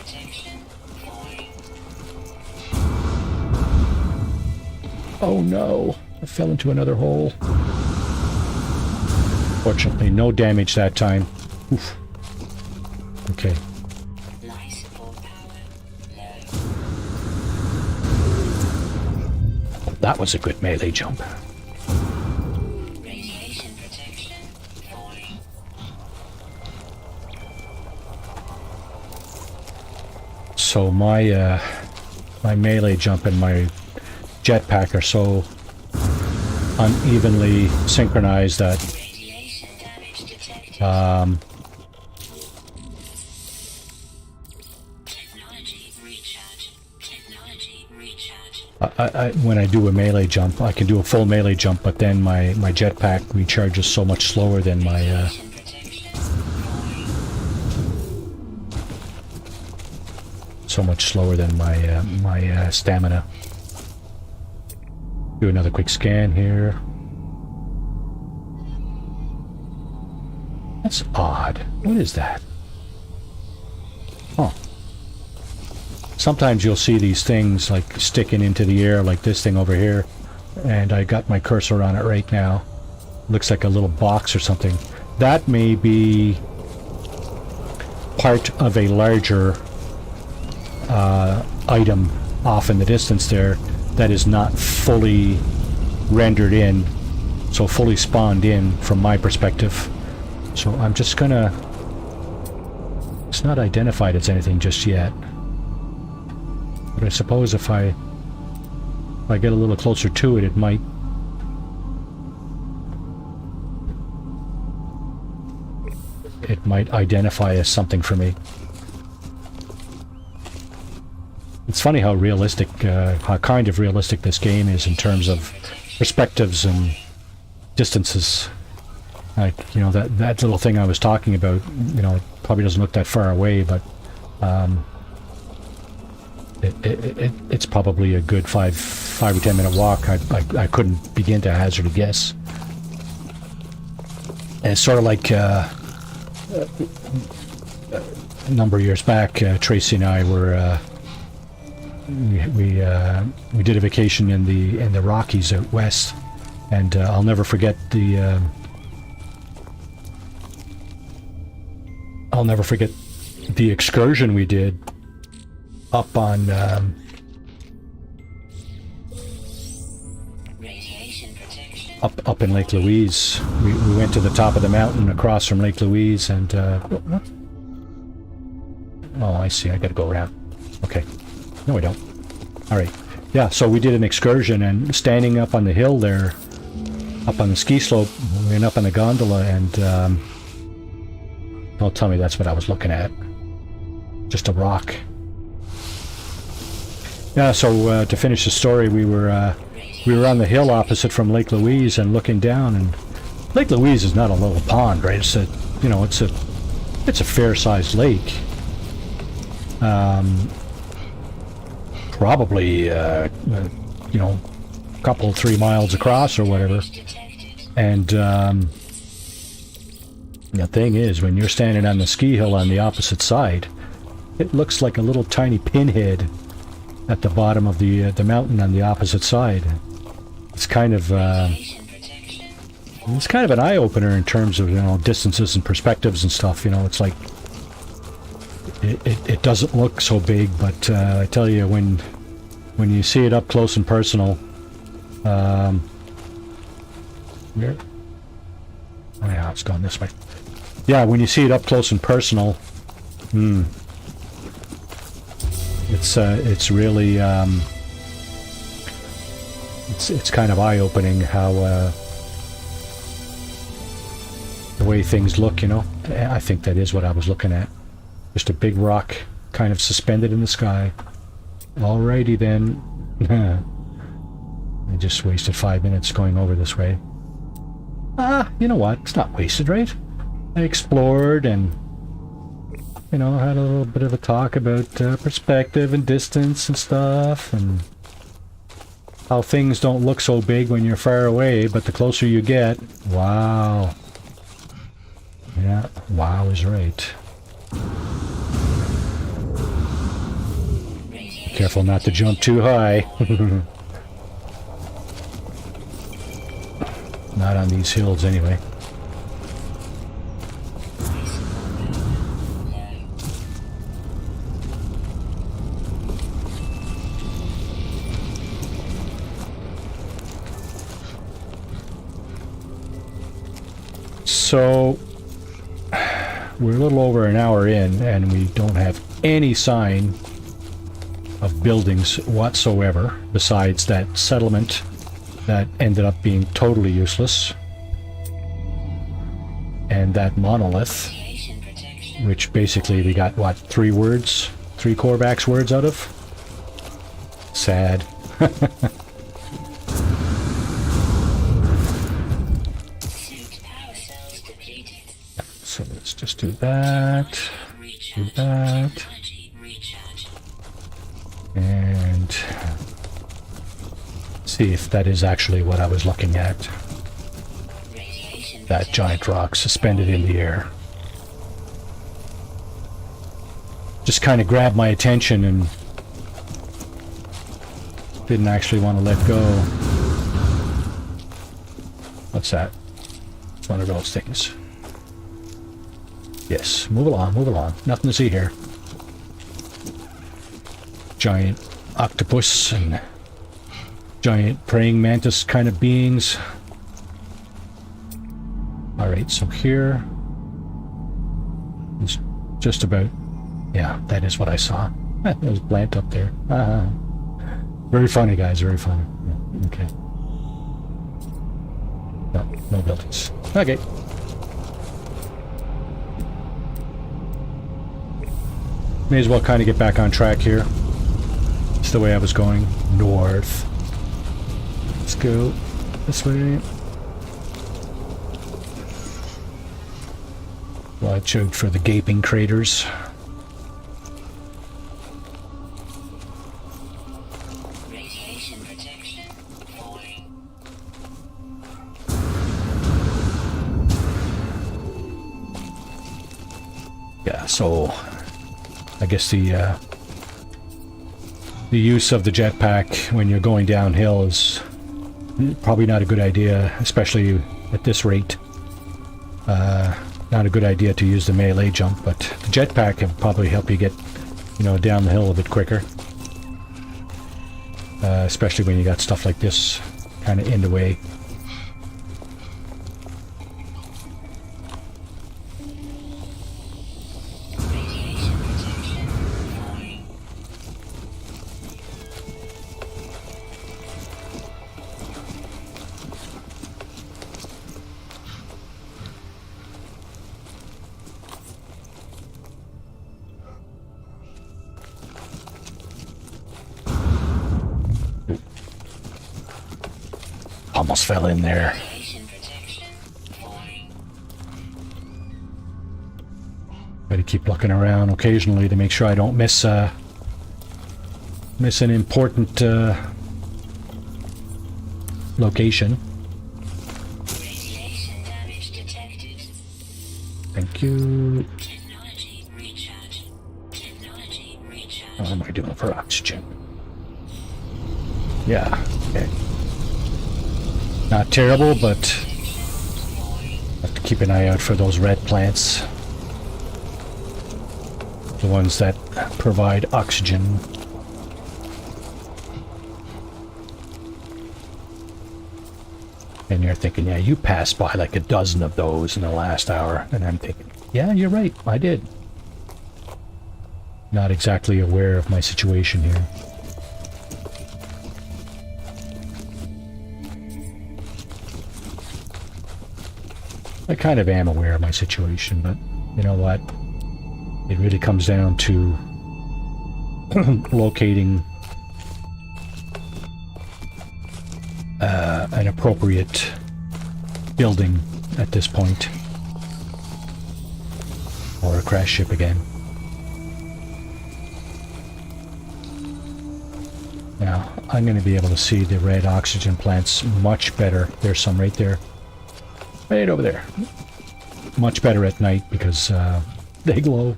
Oh no, I fell into another hole. Fortunately, no damage that time. Oof. Okay. That was a good melee jump. So my melee jump and my jetpack are so unevenly synchronized that when I do a melee jump, I can do a full melee jump, but then my jetpack recharges so much slower than my my stamina. Do another quick scan here. That's odd. What is that? Huh. Sometimes you'll see these things like sticking into the air, like this thing over here, and I got my cursor on it right now. Looks like a little box or something. That may be part of a larger item off in the distance there that is not fully rendered in, so fully spawned in from my perspective. So I'm just gonna... It's not identified as anything just yet. But I suppose if I get a little closer to it, it might... It might identify as something for me. It's funny how realistic, how kind of realistic this game is in terms of perspectives and distances. Like, you know, that little thing I was talking about, you know, it probably doesn't look that far away, but it's probably a good 5 or 10 minute walk. I couldn't begin to hazard a guess. And it's sort of like a number of years back, Tracy and I were we did a vacation in the Rockies out west, and I'll never forget the excursion we did up on Radiation protection. up in Lake Louise. We went to the top of the mountain across from Lake Louise, and oh, I see. I got to go around. Okay. No, I don't. All right. Yeah. So we did an excursion, and standing up on the hill there, up on the ski slope, we went up on the gondola, and don't tell me that's what I was looking at. Just a rock. Yeah. So to finish the story, we were on the hill opposite from Lake Louise and looking down, and Lake Louise is not a little pond, right? It's a, you know, it's a fair-sized lake. Probably, you know, a couple, 3 miles across or whatever. And the thing is, when you're standing on the ski hill on the opposite side, it looks like a little tiny pinhead at the bottom of the mountain on the opposite side. It's kind of it's kind of an eye-opener in terms of, you know, distances and perspectives and stuff. You know, it's like it doesn't look so big, but I tell you, when you see it up close and personal, where? Oh yeah, it's going this way. Yeah, when you see it up close and personal, it's really it's kind of eye-opening how the way things look, you know. I think that is what I was looking at. Just a big rock kind of suspended in the sky. Alrighty then. I just wasted 5 minutes going over this way. You know what? It's not wasted, right? I explored and, you know, had a little bit of a talk about perspective and distance and stuff, and how things don't look so big when you're far away, but the closer you get, wow. Yeah, wow is right. Careful not to jump too high. Not on these hills, anyway. So, we're a little over an hour in, and we don't have any sign of buildings whatsoever, besides that settlement that ended up being totally useless, and that monolith, which basically we got, what, 3 Korvax words out of? Sad. So let's just do that, and see if that is actually what I was looking at. That giant rock suspended in the air. Just kind of grabbed my attention and didn't actually want to let go. what's that? It's one of those things. Yes, move along, move along. Nothing to see here. Giant octopus and giant praying mantis kind of beings. Alright, so here is just about... Yeah, that is what I saw. There's a plant up there. Very funny, guys, very funny. Yeah, okay. No, no buildings. Okay. May as well kind of get back on track here. It's the way I was going. North. Let's go this way. Watch out for the gaping craters. Radiation protection falling. Yeah, so I guess the use of the jetpack when you're going downhill is probably not a good idea, especially at this rate. Not a good idea to use the melee jump, but the jetpack can probably help you get, you know, down the hill a bit quicker. Especially when you got stuff like this kind of in the way. Radiation protection falling. Almost fell in there. Radiation protection falling. Gotta keep looking around occasionally to make sure I don't miss an important location. Radiation damage detected. Thank you. Technology recharge. Technology recharge. What am I doing for oxygen? Yeah, okay. Not terrible, but have to keep an eye out for those red plants. The ones that provide oxygen. And you're thinking, yeah, you passed by like a dozen of those in the last hour. And I'm thinking, yeah, you're right, I did. Not exactly aware of my situation here. I kind of am aware of my situation, but you know what? It really comes down to locating an appropriate building at this point. Or a crash ship again. Now, I'm going to be able to see the red oxygen plants much better. There's some right there. Right over there. Much better at night because they glow.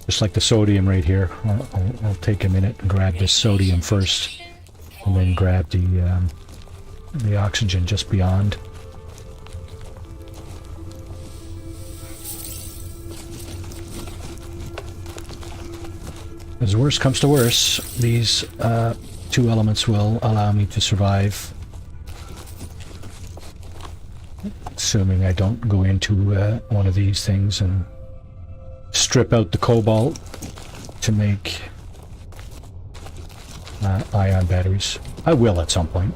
Just like the sodium right here. I'll take a minute and grab this sodium first. And then grab the oxygen just beyond. As worse comes to worse, these two elements will allow me to survive. Assuming I don't go into one of these things and strip out the cobalt to make ion batteries. I will at some point.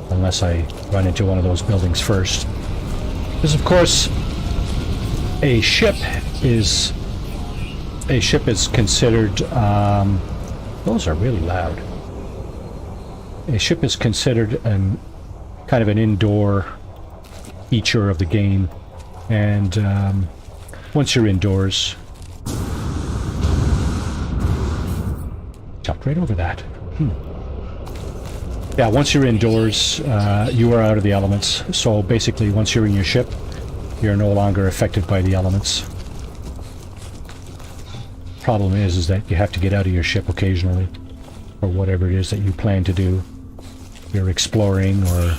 Unless I run into one of those buildings first. Because of course, a ship is considered, those are really loud. A ship is considered kind of an indoor feature of the game, and once you're indoors, jumped right over that. Yeah, once you're indoors, you are out of the elements. So basically, once you're in your ship, you're no longer affected by the elements. Problem is that you have to get out of your ship occasionally, or whatever it is that you plan to do. You're exploring or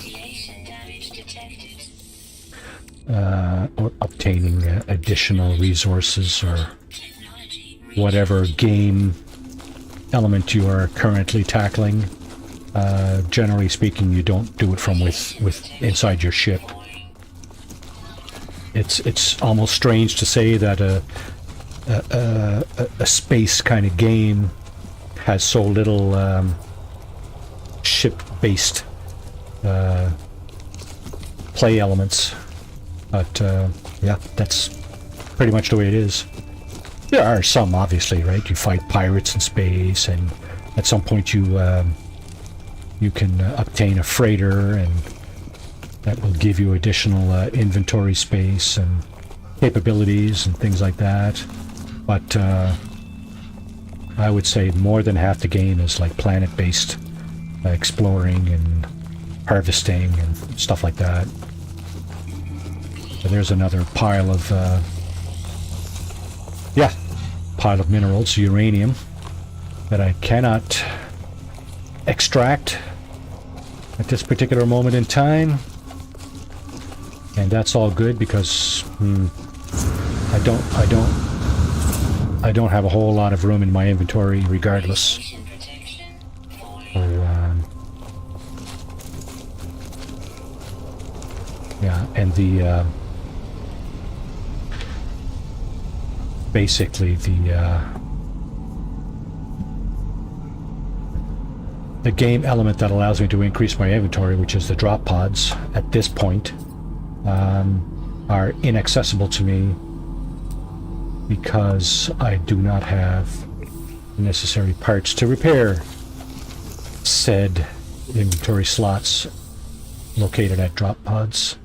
or obtaining additional resources or Technology whatever game element you are currently tackling. Generally speaking, you don't do it from with inside your ship. It's almost strange to say that a space kind of game has so little ship-based play elements, but yeah, that's pretty much the way it is. There are some, obviously, right? You fight pirates in space, and at some point you can obtain a freighter, and that will give you additional inventory space and capabilities and things like that. But I would say more than half the game is like planet-based exploring and harvesting and stuff like that. So there's another pile of pile of minerals, uranium, that I cannot extract at this particular moment in time, and that's all good because I don't have a whole lot of room in my inventory regardless. protection. So, yeah, and the basically the game element that allows me to increase my inventory, which is the drop pods, at this point are inaccessible to me because I do not have the necessary parts to repair said inventory slots located at drop pods.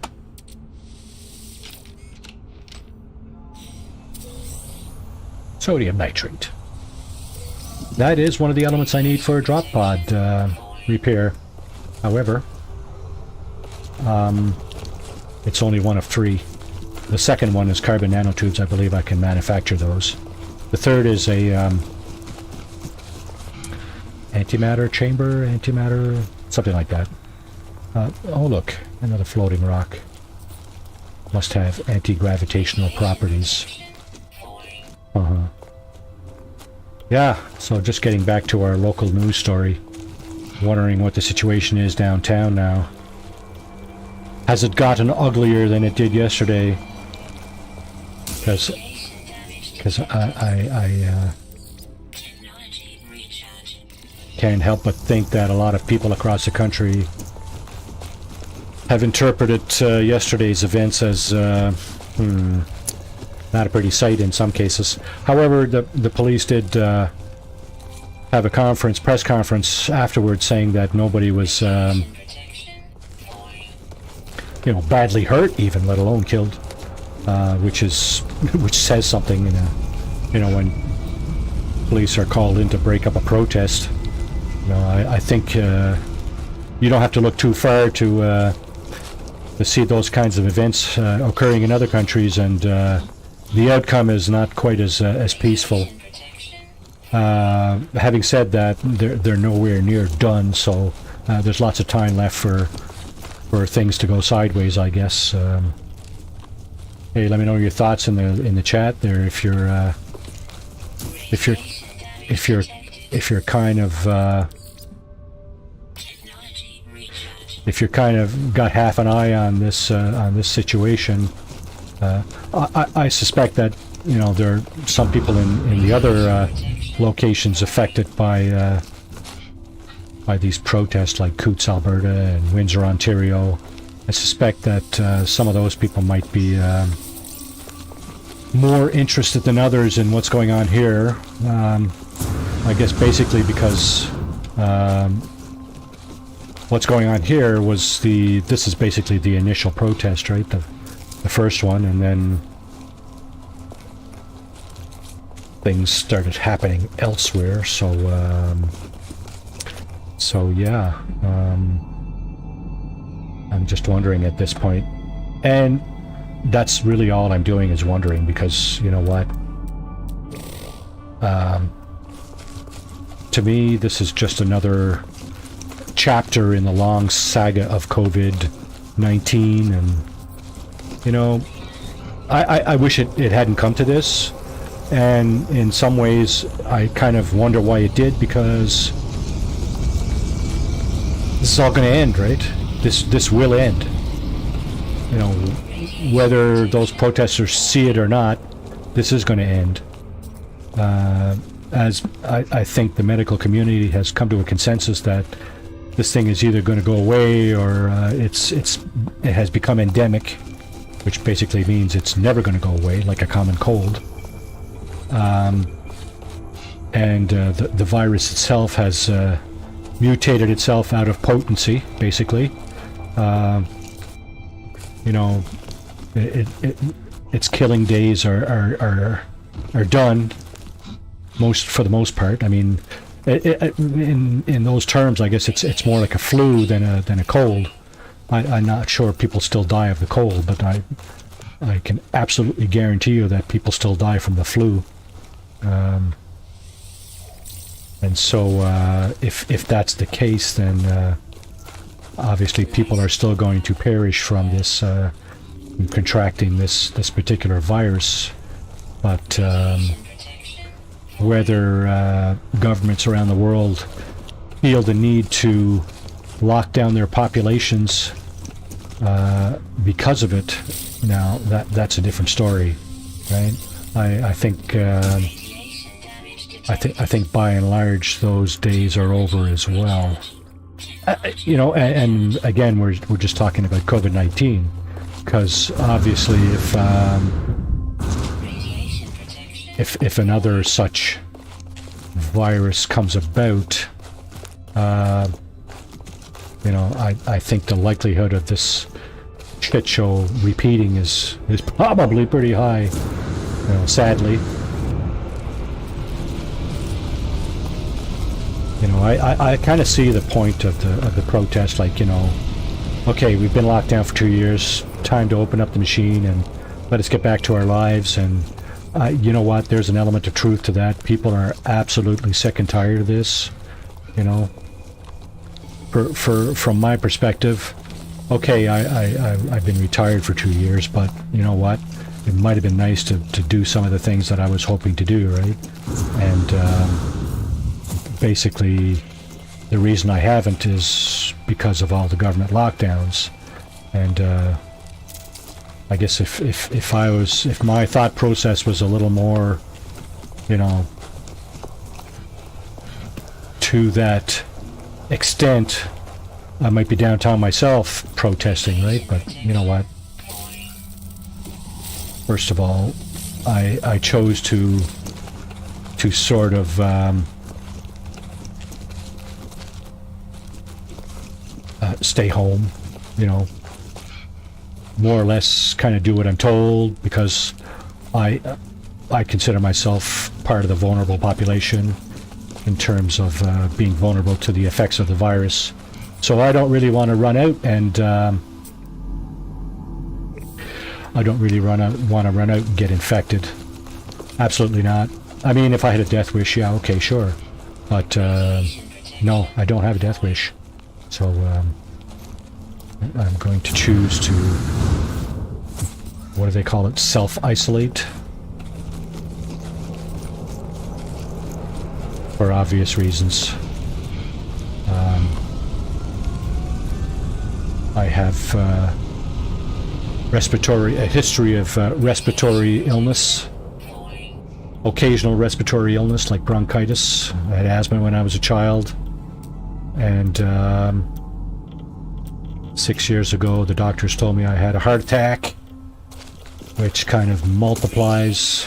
Sodium nitrate. That is one of the elements I need for a drop pod repair. However, it's only one of 3. The second one is carbon nanotubes. I believe I can manufacture those. The third is a antimatter chamber, antimatter, something like that. Oh look, another floating rock. Must have anti-gravitational properties. Yeah, so just getting back to our local news story. Wondering what the situation is downtown now. Has it gotten uglier than it did yesterday? Because I Technology recharge. can't help but think that a lot of people across the country have interpreted yesterday's events as not a pretty sight in some cases. However, the police did have a press conference afterwards, saying that nobody was, Protection. badly hurt, even let alone killed, which says something. When police are called in to break up a protest, I think you don't have to look too far to see those kinds of events occurring in other countries, and the outcome is not quite as peaceful. Having said that, they're nowhere near done, so there's lots of time left for things to go sideways, I guess. Hey, let me know your thoughts in the chat there. If you're kind of if you're kind of got half an eye on this situation. I suspect that there are some people in the other locations affected by these protests, like Coutts, Alberta, and Windsor, Ontario. I suspect that some of those people might be more interested than others in what's going on here. I guess basically because what's going on here was this is basically the initial protest, right? The first one, and then things started happening elsewhere. So yeah, I'm just wondering at this point, and that's really all I'm doing is wondering, because you know what? To me, this is just another chapter in the long saga of COVID-19, and You know, I wish it hadn't come to this, and in some ways I kind of wonder why it did, because this is all going to end, right? This will end. You know, whether those protesters see it or not, this is going to end. As I think the medical community has come to a consensus that this thing is either going to go away or it has become endemic, which basically means it's never going to go away, like a common cold. And the virus itself has mutated itself out of potency, basically. You know, its killing days are done, for the most part. I mean, in those terms, I guess it's more like a flu than a cold. I'm not sure people still die of the cold, but I can absolutely guarantee you that people still die from the flu. And so if that's the case, then obviously people are still going to perish from this, contracting this particular virus. But whether governments around the world feel the need to lock down their populations because of it, now that's a different story, right? I think by and large those days are over as well. You know, and again, we're just talking about COVID-19, because obviously if another such virus comes about, you know, I think the likelihood of this shit show repeating is probably pretty high, you know, sadly. You know, I kind of see the point of the protest, like, you know, okay, we've been locked down for 2 years, time to open up the machine and let us get back to our lives. And you know what, there's an element of truth to that. People are absolutely sick and tired of this, you know. From my perspective, okay, I've been retired for 2 years, but you know what, it might have been nice to do some of the things that I was hoping to do, right? And basically the reason I haven't is because of all the government lockdowns. And I guess if my thought process was a little more, you know, to that extent, I might be downtown myself protesting, right? But you know what? First of all, I chose to sort of stay home, you know, more or less kind of do what I'm told, because I consider myself part of the vulnerable population in terms of being vulnerable to the effects of the virus. So I don't really want to run out and want to run out and get infected. Absolutely not. I mean, if I had a death wish, yeah, okay, sure. But no, I don't have a death wish. So I'm going to choose to, what do they call it, self-isolate, for obvious reasons. I have a history of respiratory illness, occasional respiratory illness like bronchitis. I had asthma when I was a child, and 6 years ago the doctors told me I had a heart attack, which kind of multiplies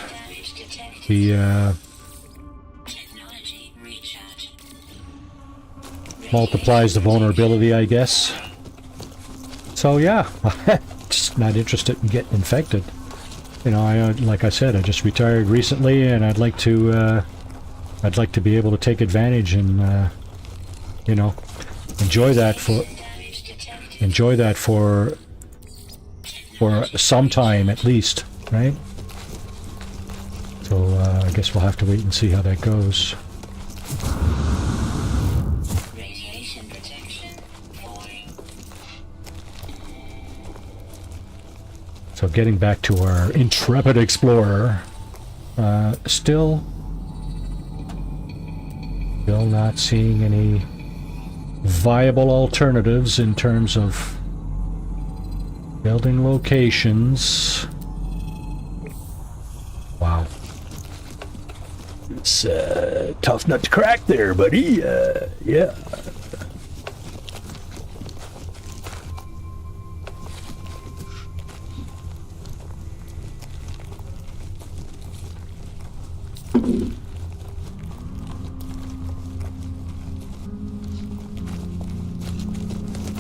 the vulnerability, I guess. So yeah, just not interested in getting infected. You know, like I said, I just retired recently, and I'd like to be able to take advantage and you know, enjoy that for some time at least, right? So I guess we'll have to wait and see how that goes. So getting back to our intrepid explorer, still not seeing any viable alternatives in terms of building locations. Wow. It's tough nut to crack there, buddy. Yeah.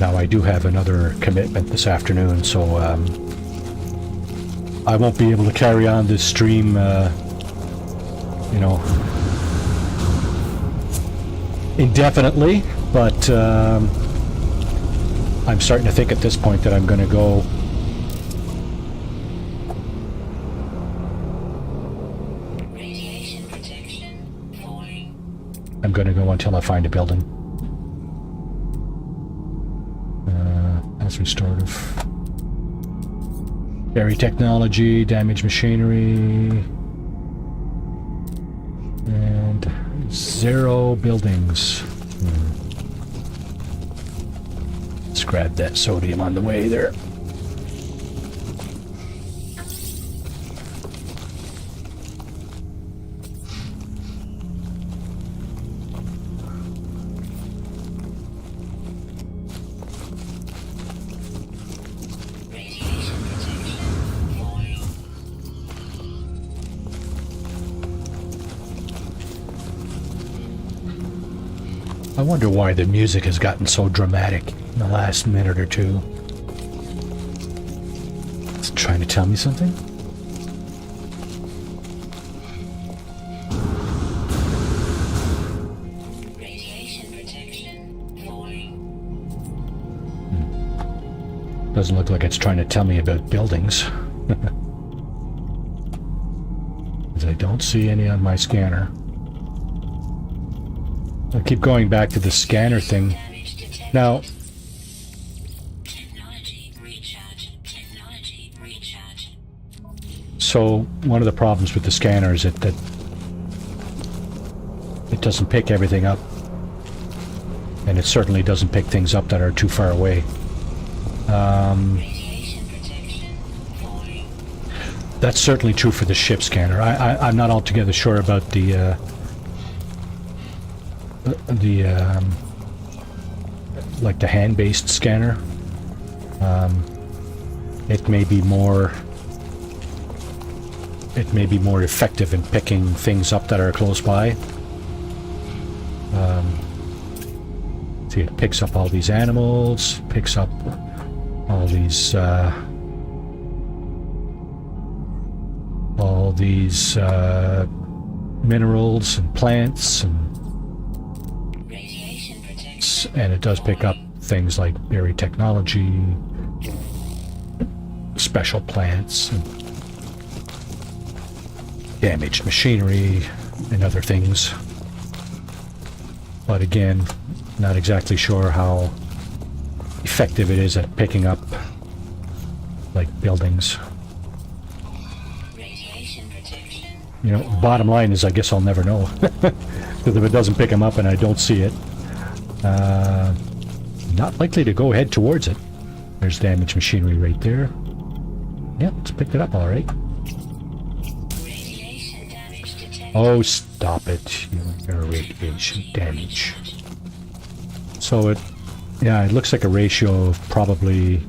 Now I do have another commitment this afternoon, so I won't be able to carry on this stream, you know, indefinitely, but I'm starting to think at this point that I'm going to go Radiation protection falling. I'm going to go until I find a building. That's restorative. Berry technology, damaged machinery, and 0 buildings. Let's grab that sodium on the way there. Radiation protection falling. I wonder why the music has gotten so dramatic in the last minute or two. It's trying to tell me something? Radiation protection falling. Doesn't look like it's trying to tell me about buildings. 'Cause I don't see any on my scanner. I keep going back to the scanner thing. Damage detected. Now, Technology recharge. Technology recharge. so one of the problems with the scanner is that it doesn't pick everything up. And it certainly doesn't pick things up that are too far away. Radiation protection falling. That's certainly true for the ship scanner. I'm not altogether sure about the like the hand-based scanner. It may be more effective in picking things up that are close by. See, it picks up all these animals, picks up all these minerals and plants, Radiation protection. and it does pick up things like berry technology, special plants, and damaged machinery, and other things. But again, not exactly sure how effective it is at picking up like buildings. Radiation protection. You know, bottom line is I guess I'll never know. Because if it doesn't pick them up and I don't see it, not likely to go head towards it. There's damaged machinery right there. Yep, it's picked it up all right. Radiation damage detected. Oh, stop it. Your radiation damage. So it looks like a ratio of probably...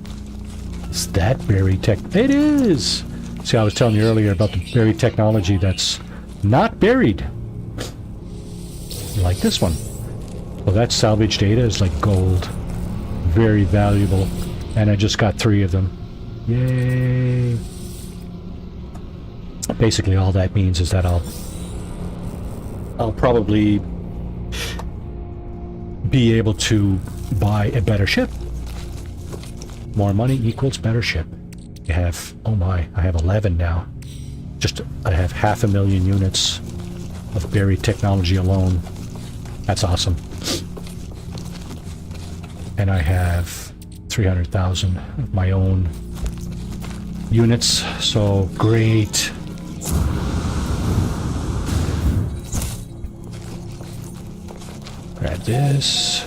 Is that berry tech? It is! See, I was telling you earlier about the berry technology that's not buried. Like this one. Well, that salvage data is like gold. Very valuable. And I just got 3 of them. Yay! Basically, all that means is that I'll probably be able to buy a better ship. More money equals better ship. You have, oh my, I have 11 now. I have 500,000 units of berry technology alone. That's awesome. And I have 300,000 of my own units, so great. Grab this.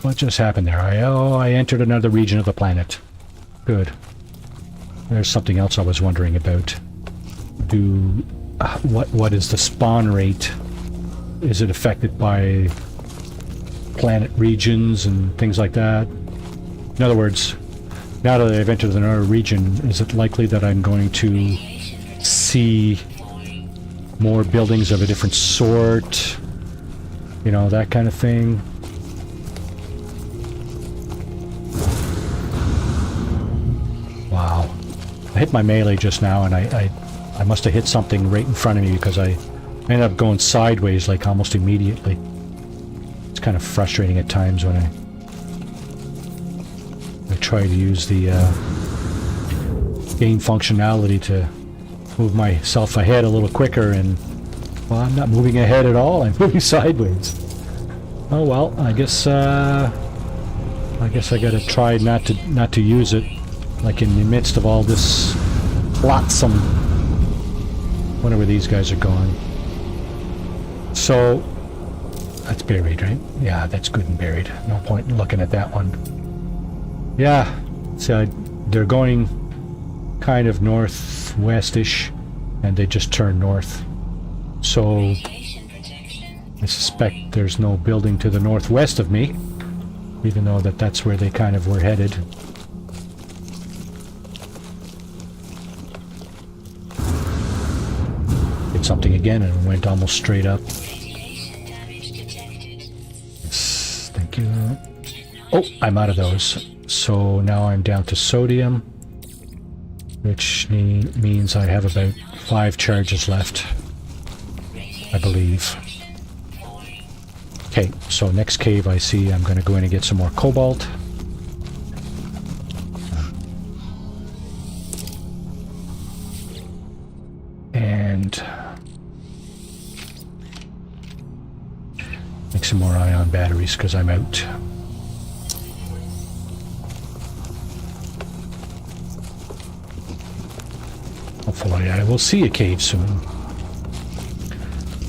What just happened there? I entered another region of the planet. Good. There's something else I was wondering about. What is the spawn rate? Is it affected by planet regions and things like that? In other words, now that I've entered another region, is it likely that I'm going to see more buildings of a different sort? You know, that kind of thing. Wow. I hit my melee just now, and I must have hit something right in front of me because I ended up going sideways like almost immediately. It's kind of frustrating at times when I try to use the game functionality to move myself ahead a little quicker, and well, I'm not moving ahead at all. I'm moving sideways. Oh well, I guess I gotta try not to use it, like in the midst of all this flotsam. Wonder where these guys are going. So that's buried, right? Yeah, that's good and buried. No point in looking at that one. Yeah, so they're going kind of northwest-ish, and they just turn north. So I suspect there's no building to the northwest of me, even though that's where they kind of were headed. Did something again and went almost straight up. Yes, thank you. Oh, I'm out of those. So now I'm down to sodium, which means I have about 5 charges left, I believe. Okay, so next cave I see, I'm going to go in and get some more cobalt. And make some more ion batteries because I'm out. Hopefully I will see a cave soon.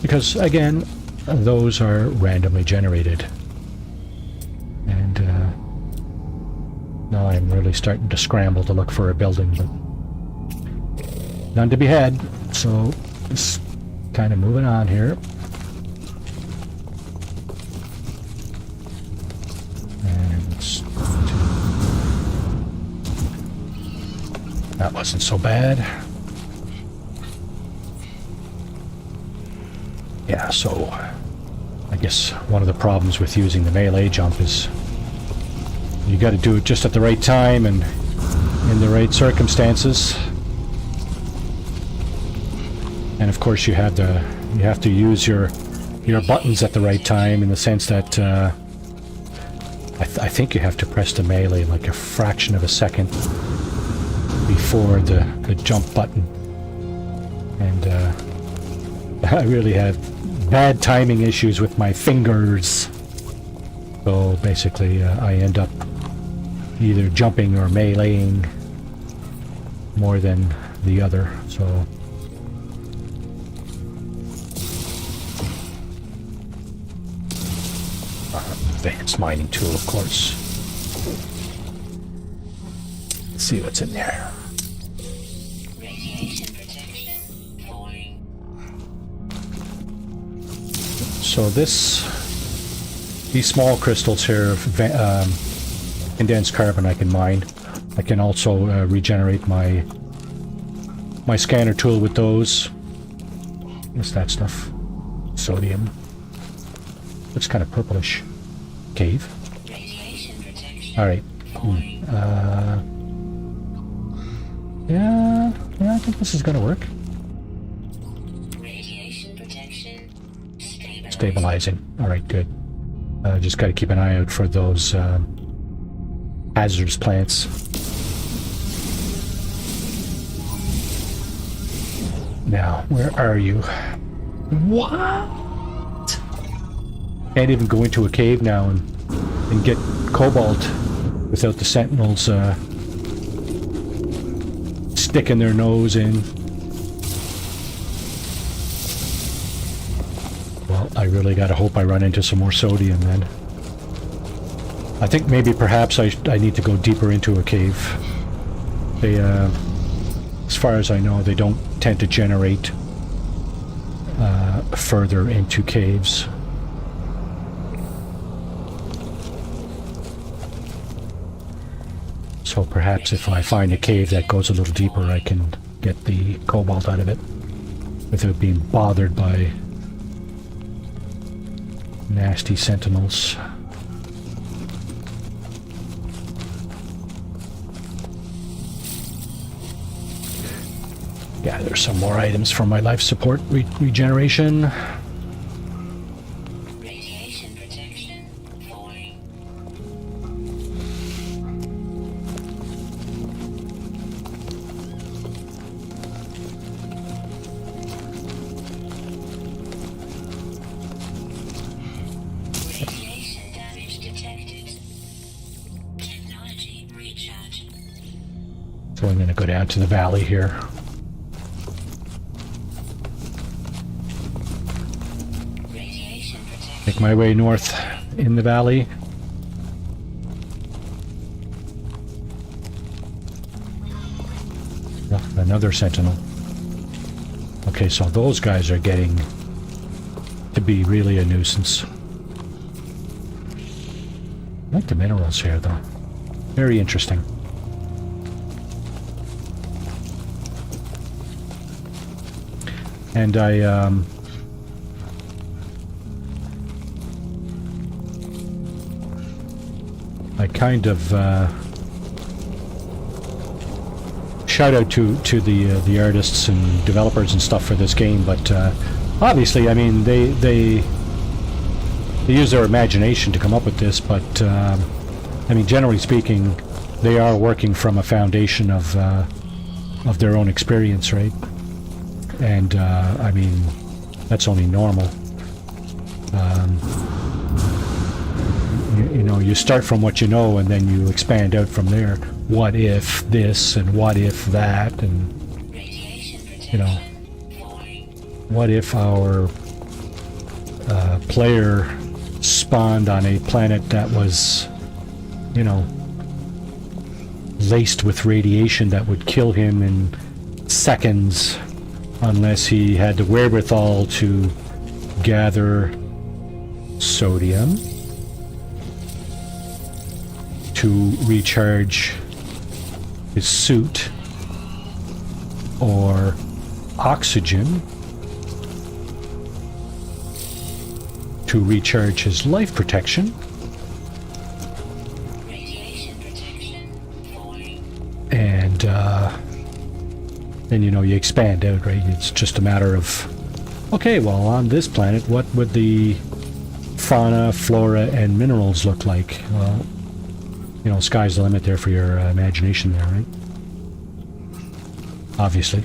Because, again, those are randomly generated. And now I'm really starting to scramble to look for a building, but none to be had. So, just kind of moving on here. And that wasn't so bad. Yeah, so I guess one of the problems with using the melee jump is you got to do it just at the right time and in the right circumstances. And of course you have to use your buttons at the right time, in the sense that I think you have to press the melee like a fraction of a second before the jump button. And I really have bad timing issues with my fingers. So basically I end up either jumping or meleeing more than the other. So advanced mining tool, of course. Let's see what's in there. Radiation protection falling. So these small crystals here of condensed carbon I can mine. I can also regenerate my scanner tool with those. What's that stuff? Sodium. Looks kind of purplish. Cave. Radiation protection All right. falling. Yeah, I think this is gonna work. Radiation protection Stabilizing. All right, good. Just got to keep an eye out for those hazardous plants. Now, where are you? What? Can't even go into a cave now and get cobalt without the sentinels sticking their nose in. Well, I really gotta hope I run into some more sodium then. I think maybe perhaps I need to go deeper into a cave. They, as far as I know, they don't tend to generate further into caves. So perhaps if I find a cave that goes a little deeper, I can get the cobalt out of it without being bothered by nasty sentinels. Gather some more items for my life support regeneration. Radiation protection falling. Radiation damage detected. Technology recharge. So I'm going to go down to the valley here. Radiation protection. Make my way north in the valley. Oh, another sentinel. Okay, so those guys are getting to be really a nuisance. I like the minerals here, though. Very interesting. And I kind of shout out to the artists and developers and stuff for this game, but obviously, I mean, they use their imagination to come up with this, but I mean, generally speaking, they are working from a foundation of their own experience, right? And I mean, that's only normal. You know, you start from what you know, and then you expand out from there. What if this, and what if that, and you know, what if our player spawned on a planet that was, you know, laced with radiation that would kill him in seconds unless he had the wherewithal to gather sodium to recharge his suit, or oxygen to recharge his life protection, Radiation protection falling. and then, you know, you expand out, right? It's just a matter of, okay, well, on this planet, what would the fauna, flora, and minerals look like? Well, you know, sky's the limit there for your imagination there, right? Obviously.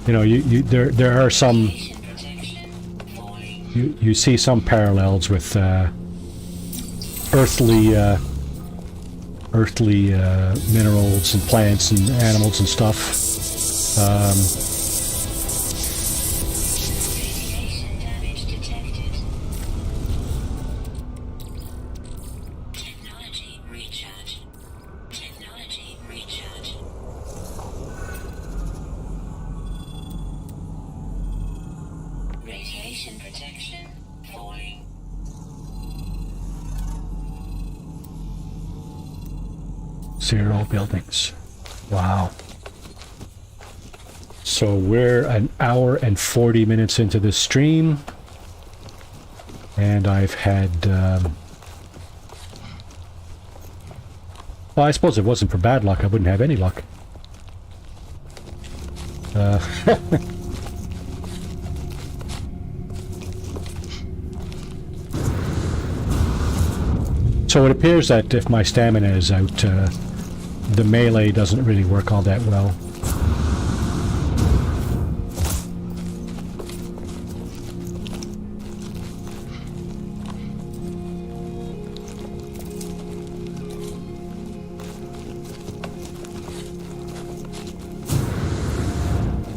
You know, there are some, Radiation protection falling. you see some parallels with earthly minerals and plants and animals and stuff. Radiation damage detected. Technology recharge. Technology recharge. Radiation protection falling. Zero buildings. Wow. So we're an hour and 40 minutes into this stream, and I've had well, I suppose if it wasn't for bad luck, I wouldn't have any luck. So it appears that if my stamina is out, the melee doesn't really work all that well.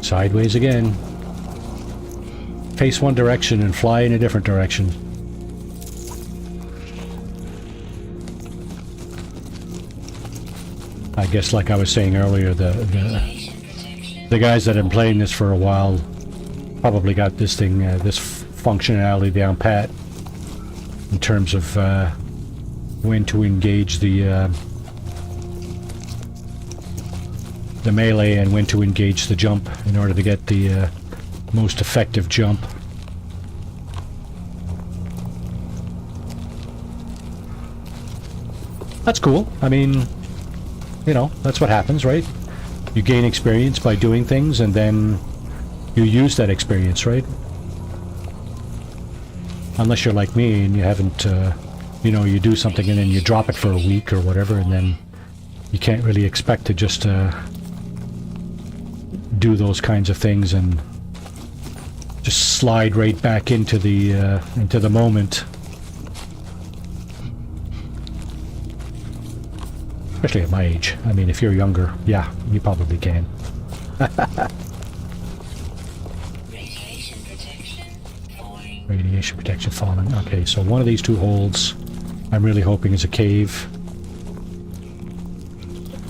Sideways again. Face one direction and fly in a different direction. I guess, like I was saying earlier, the guys that have been playing this for a while probably got this thing, this functionality down pat in terms of when to engage the melee and when to engage the jump in order to get the most effective jump. That's cool. I mean, you know, that's what happens, right? You gain experience by doing things, and then you use that experience, right? Unless you're like me and you haven't, you know, you do something and then you drop it for a week or whatever, and then you can't really expect to just do those kinds of things and just slide right back into the moment. Especially at my age. I mean, if you're younger, yeah, you probably can. Radiation protection falling. Radiation protection falling. Okay, so one of these two holes I'm really hoping is a cave.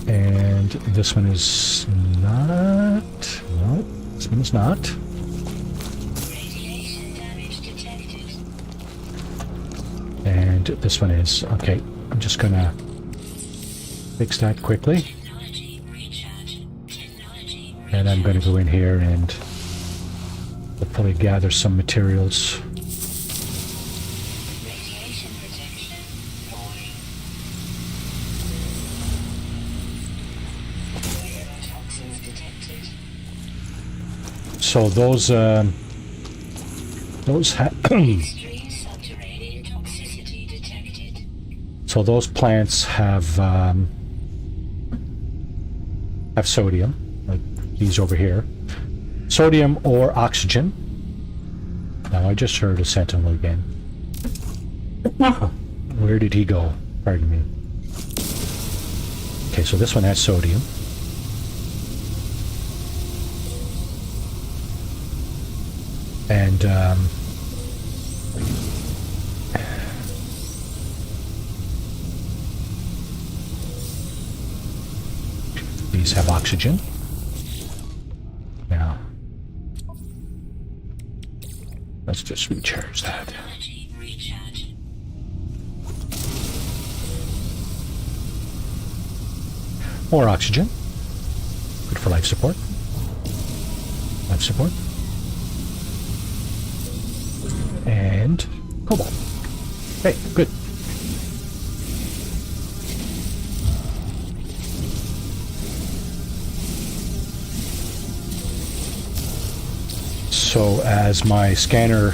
And this one is not. No, this one is not. Radiation damage detected. And this one is. Okay, I'm just gonna fix that quickly. Technology recharge. Technology recharge. And I'm gonna go in here and hopefully gather some materials. Radiation protection falling. Toxins detected. So those Extreme subterranean toxicity detected. so those plants have sodium, like these over here. Sodium or oxygen. Now I just heard a sentinel again. Where did he go? Pardon me. Okay, so this one has sodium. And these have oxygen. Now, let's just recharge that. Technology recharge. More oxygen. Good for life support. Life support. And cobalt. Hey, good. So as my scanner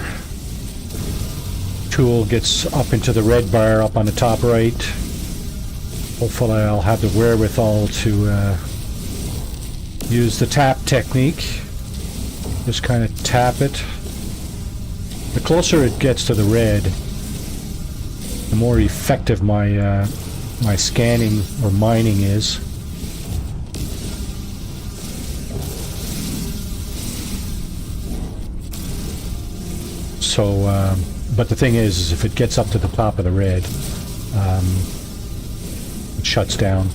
tool gets up into the red bar up on the top right, hopefully I'll have the wherewithal to use the tap technique. Just kind of tap it. The closer it gets to the red, the more effective my my scanning or mining is. So, but the thing is if it gets up to the top of the red, it shuts down.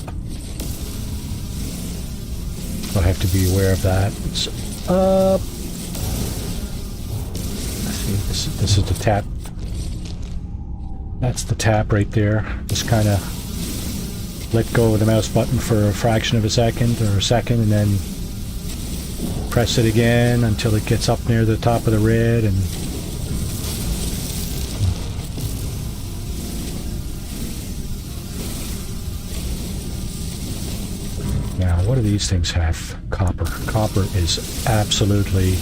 I'll have to be aware of that. It's up. This is the tap. That's the tap right there. Just kind of let go of the mouse button for a fraction of a second or a second, and then press it again until it gets up near the top of the red. And now, what do these things have? Copper. Copper is absolutely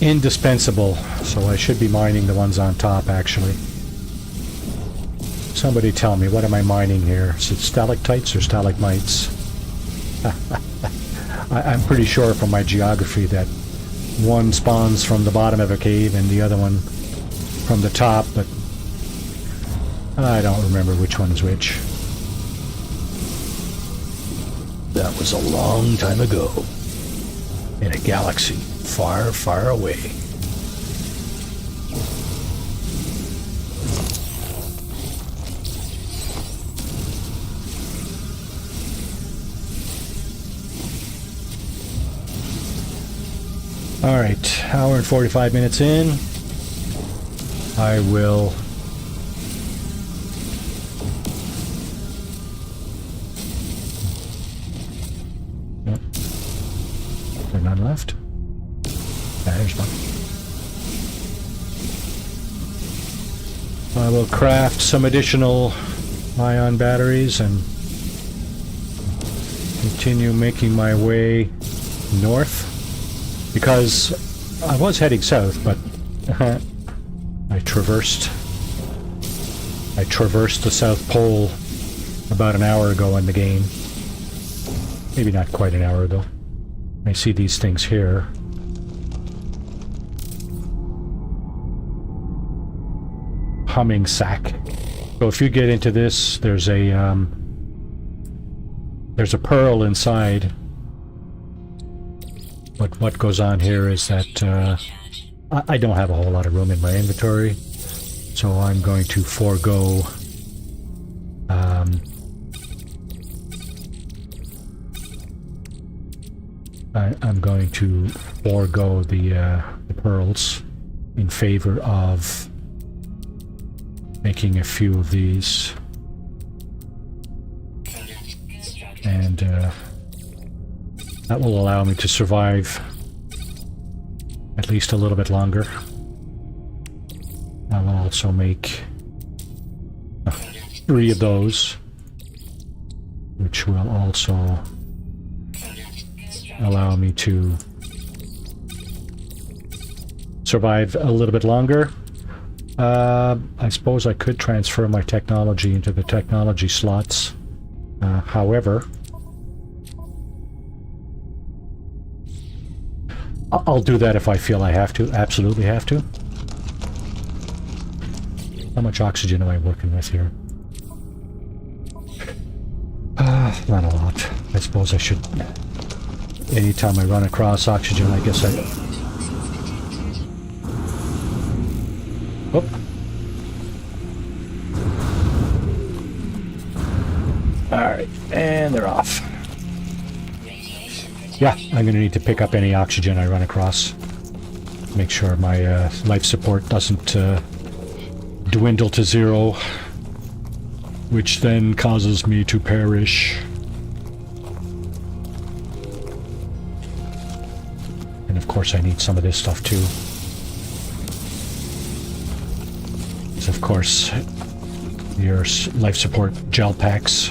indispensable, so I should be mining the ones on top, actually. Somebody tell me, what am I mining here? Is it stalactites or stalagmites? I'm pretty sure from my geography that one spawns from the bottom of a cave and the other one from the top, but I don't remember which one's which. That was a long time ago. in a galaxy far, far away. All right, hour and 45 minutes in. I will there none left? There's one. I will craft some additional ion batteries and continue making my way north, because I was heading south, but I traversed the South Pole about an hour ago in the game. Maybe not quite an hour ago. I see these things here. Humming sack. So if you get into this, there's a pearl inside. But what goes on here is that I don't have a whole lot of room in my inventory, so I'm going to forego I'm going to forego the pearls in favor of making a few of these, and that will allow me to survive at least a little bit longer. I will also make 3 of those, which will also allow me to survive a little bit longer. I suppose I could transfer my technology into the technology slots. However, I'll do that if I feel I have to, absolutely have to. How much oxygen am I working with here? Not a lot. I suppose I should... Anytime I run across oxygen, I guess I... Oop. Alright, and they're off. Yeah, I'm going to need to pick up any oxygen I run across. Make sure my life support doesn't dwindle to 0, which then causes me to perish. And of course I need some of this stuff too. Because of course your life support gel packs,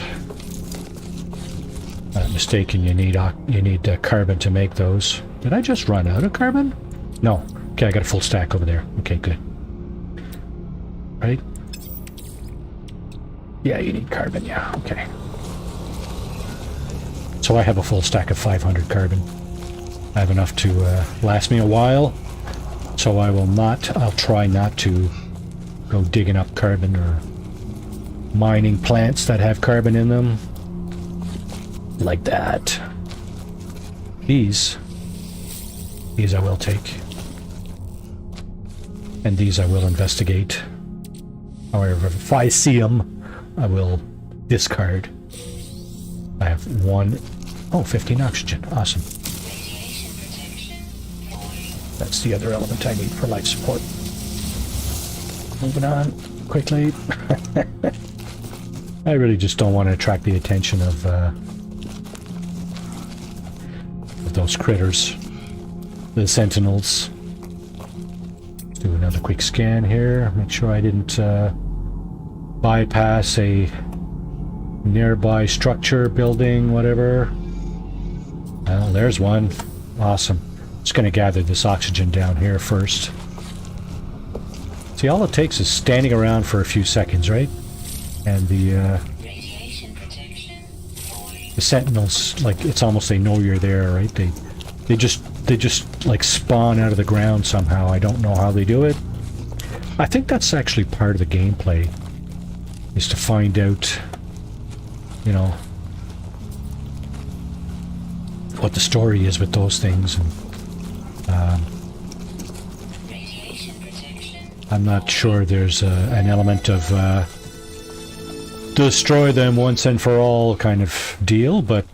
mistaken, you need carbon to make those. Did I just run out of carbon? No. Okay, I got a full stack over there. Okay, good. Right? Yeah, you need carbon, yeah, okay. So I have a full stack of 500 carbon. I have enough to last me a while, so I'll try not to go digging up carbon or mining plants that have carbon in them. Like that. These I will take. And these I will investigate. However, if I see them, I will discard. I have 15 oxygen. Awesome. That's the other element I need for life support. Moving on quickly. I really just don't want to attract the attention of those critters, the sentinels. Let's do another quick scan here. Make sure I didn't bypass a nearby structure, building, whatever. Well, there's one. Awesome. Just going to gather this oxygen down here first. See, all it takes is standing around for a few seconds, right? And the sentinels, like, it's almost they know you're there, right? They just like spawn out of the ground somehow. I don't know how they do it. I think that's actually part of the gameplay, is to find out, you know, what the story is with those things. And, Radiation protection. I'm not sure there's an element of destroy them once and for all kind of deal, but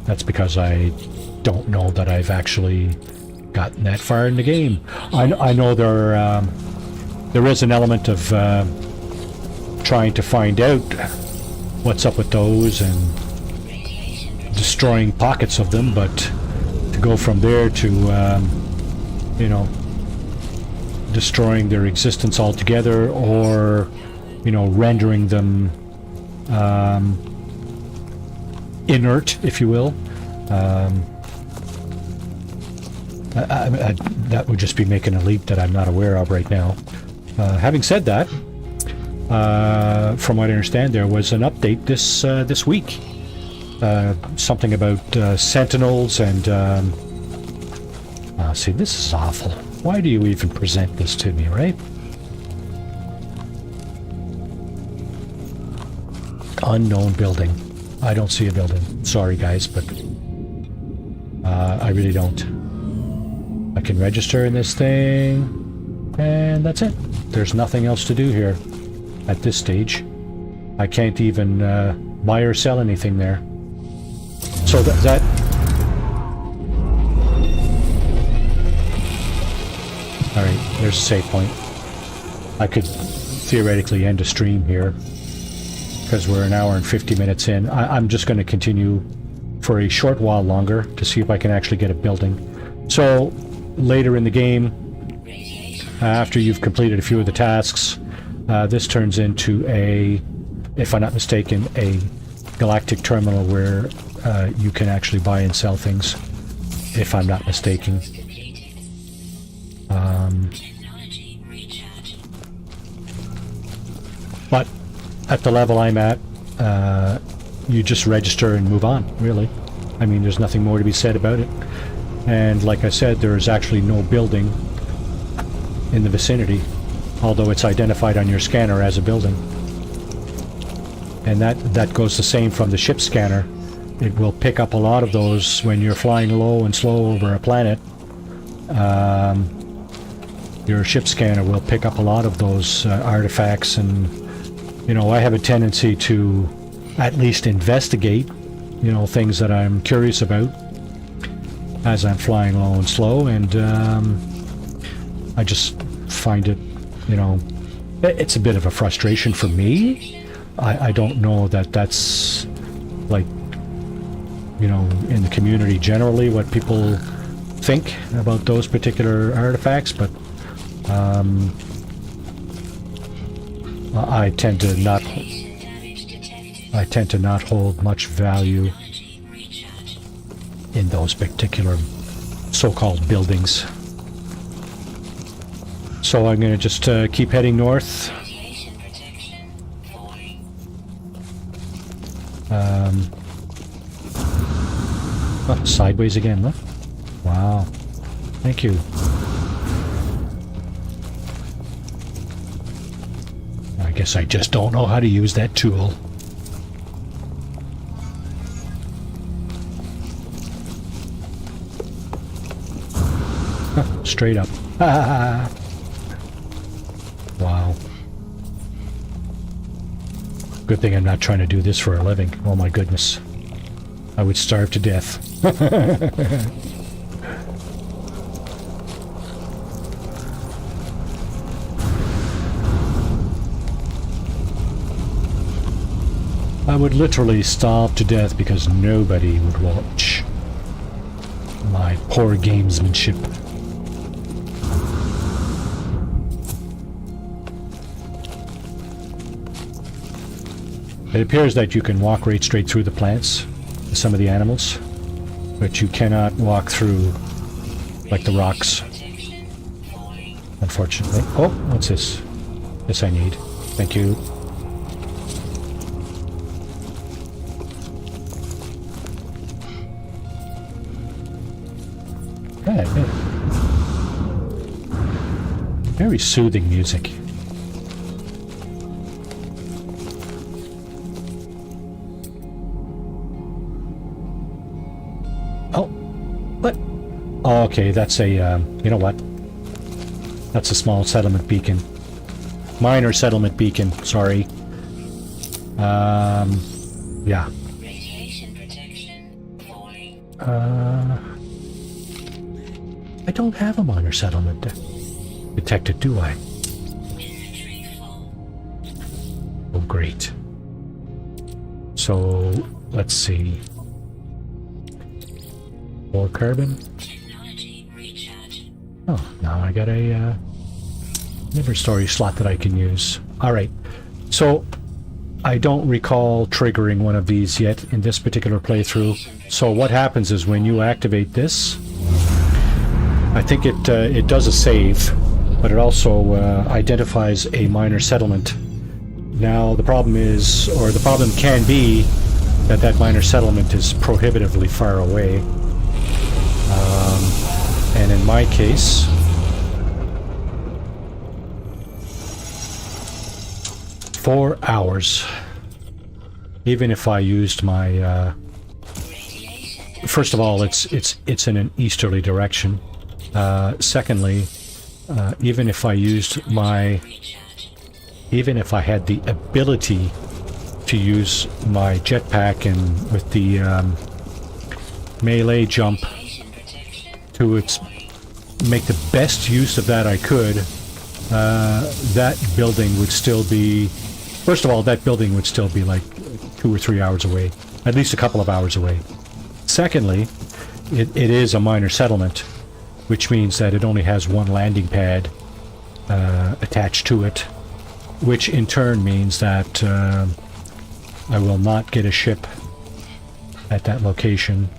that's because I don't know that I've actually gotten that far in the game. I know there is an element of trying to find out what's up with those and destroying pockets of them, but to go from there to you know, destroying their existence altogether, or you know, rendering them inert, if you will. That would just be making a leap that I'm not aware of right now. Having said that, from what I understand, there was an update this week. Something about sentinels and... see, this is awful. Why do you even present this to me, right? Unknown building. I don't see a building. Sorry, guys, but I really don't. I can register in this thing, and that's it. There's nothing else to do here at this stage. I can't even buy or sell anything there. So that all right, there's a save point. I could theoretically end a stream here because we're an hour and 50 minutes in. I'm just going to continue for a short while longer to see if I can actually get a building. So later in the game, after you've completed a few of the tasks, this turns into a, if I'm not mistaken, a galactic terminal where you can actually buy and sell things, if I'm not mistaken. Technology recharge. But at the level I'm at, you just register and move on, really. I mean, there's nothing more to be said about it. And like I said, there is actually no building in the vicinity, although it's identified on your scanner as a building. And that goes the same from the ship scanner. It will pick up a lot of those when you're flying low and slow over a planet. Your ship scanner will pick up a lot of those artifacts, and you know, I have a tendency to at least investigate, you know, things that I'm curious about as I'm flying low and slow, and I just find it, you know, it's a bit of a frustration for me. I don't know that that's like, you know, in the community generally what people think about those particular artifacts, but I tend to not hold much value in those particular so-called buildings. So I'm going to just keep heading north. Oh, sideways again, look. Wow. Thank you. I guess I just don't know how to use that tool. Straight up. Wow. Good thing I'm not trying to do this for a living. Oh my goodness. I would starve to death. I would literally starve to death because nobody would watch my poor gamesmanship. It appears that you can walk right straight through the plants, some of the animals, but you cannot walk through like the rocks, unfortunately. Oh, what's this? This I need. Thank you. Very soothing music. What? Oh, okay, that's a, you know what? That's a small settlement beacon. Minor settlement beacon, sorry. Yeah. Radiation protection falling. I don't have a minor settlement detected, do I? Inventory full. Oh, great. So, let's see. 4 carbon. Technology recharge. Oh, now I got a inventory slot that I can use. Alright, so I don't recall triggering one of these yet in this particular playthrough. So what happens is when you activate this, I think it does a save, but it also identifies a minor settlement. Now the problem is, or the problem can be, that minor settlement is prohibitively far away. And in my case, "4 hours." Even if I used my, first of all, it's in an easterly direction. Secondly, even if I used my, even if I had the ability to use my jetpack and with the melee jump to make the best use of that I could, that building would still be, first of all, that building would still be like 2 or 3 hours away, at least a couple of hours away. Secondly, it is a minor settlement, which means that it only has one landing pad attached to it, which in turn means that I will not get a ship at that location,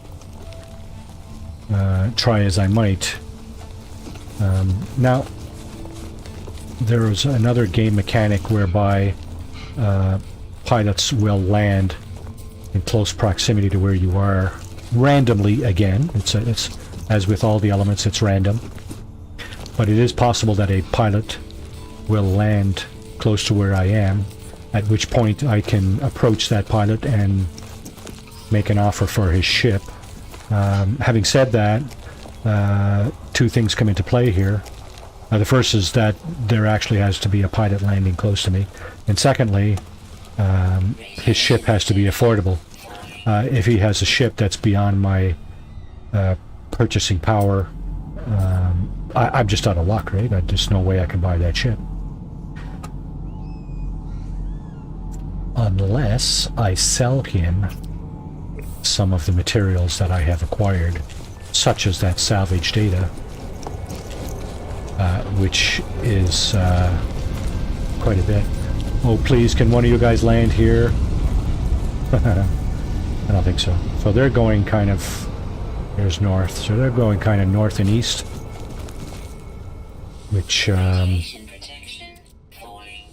try as I might. Now, there is another game mechanic whereby pilots will land in close proximity to where you are, randomly again. It's as with all the elements, it's random. But it is possible that a pilot will land close to where I am, at which point I can approach that pilot and make an offer for his ship. Having said that, 2 things come into play here. The first is that there actually has to be a pilot landing close to me. And secondly, his ship has to be affordable. If he has a ship that's beyond my purchasing power, I'm just out of luck, right? There's just no way I can buy that ship. Unless I sell him some of the materials that I have acquired, such as that salvage data, which is quite a bit. Oh, please, can one of you guys land here? I don't think so. So they're going kind of, there's north, so they're going kind of north and east, which, Radiation protection falling.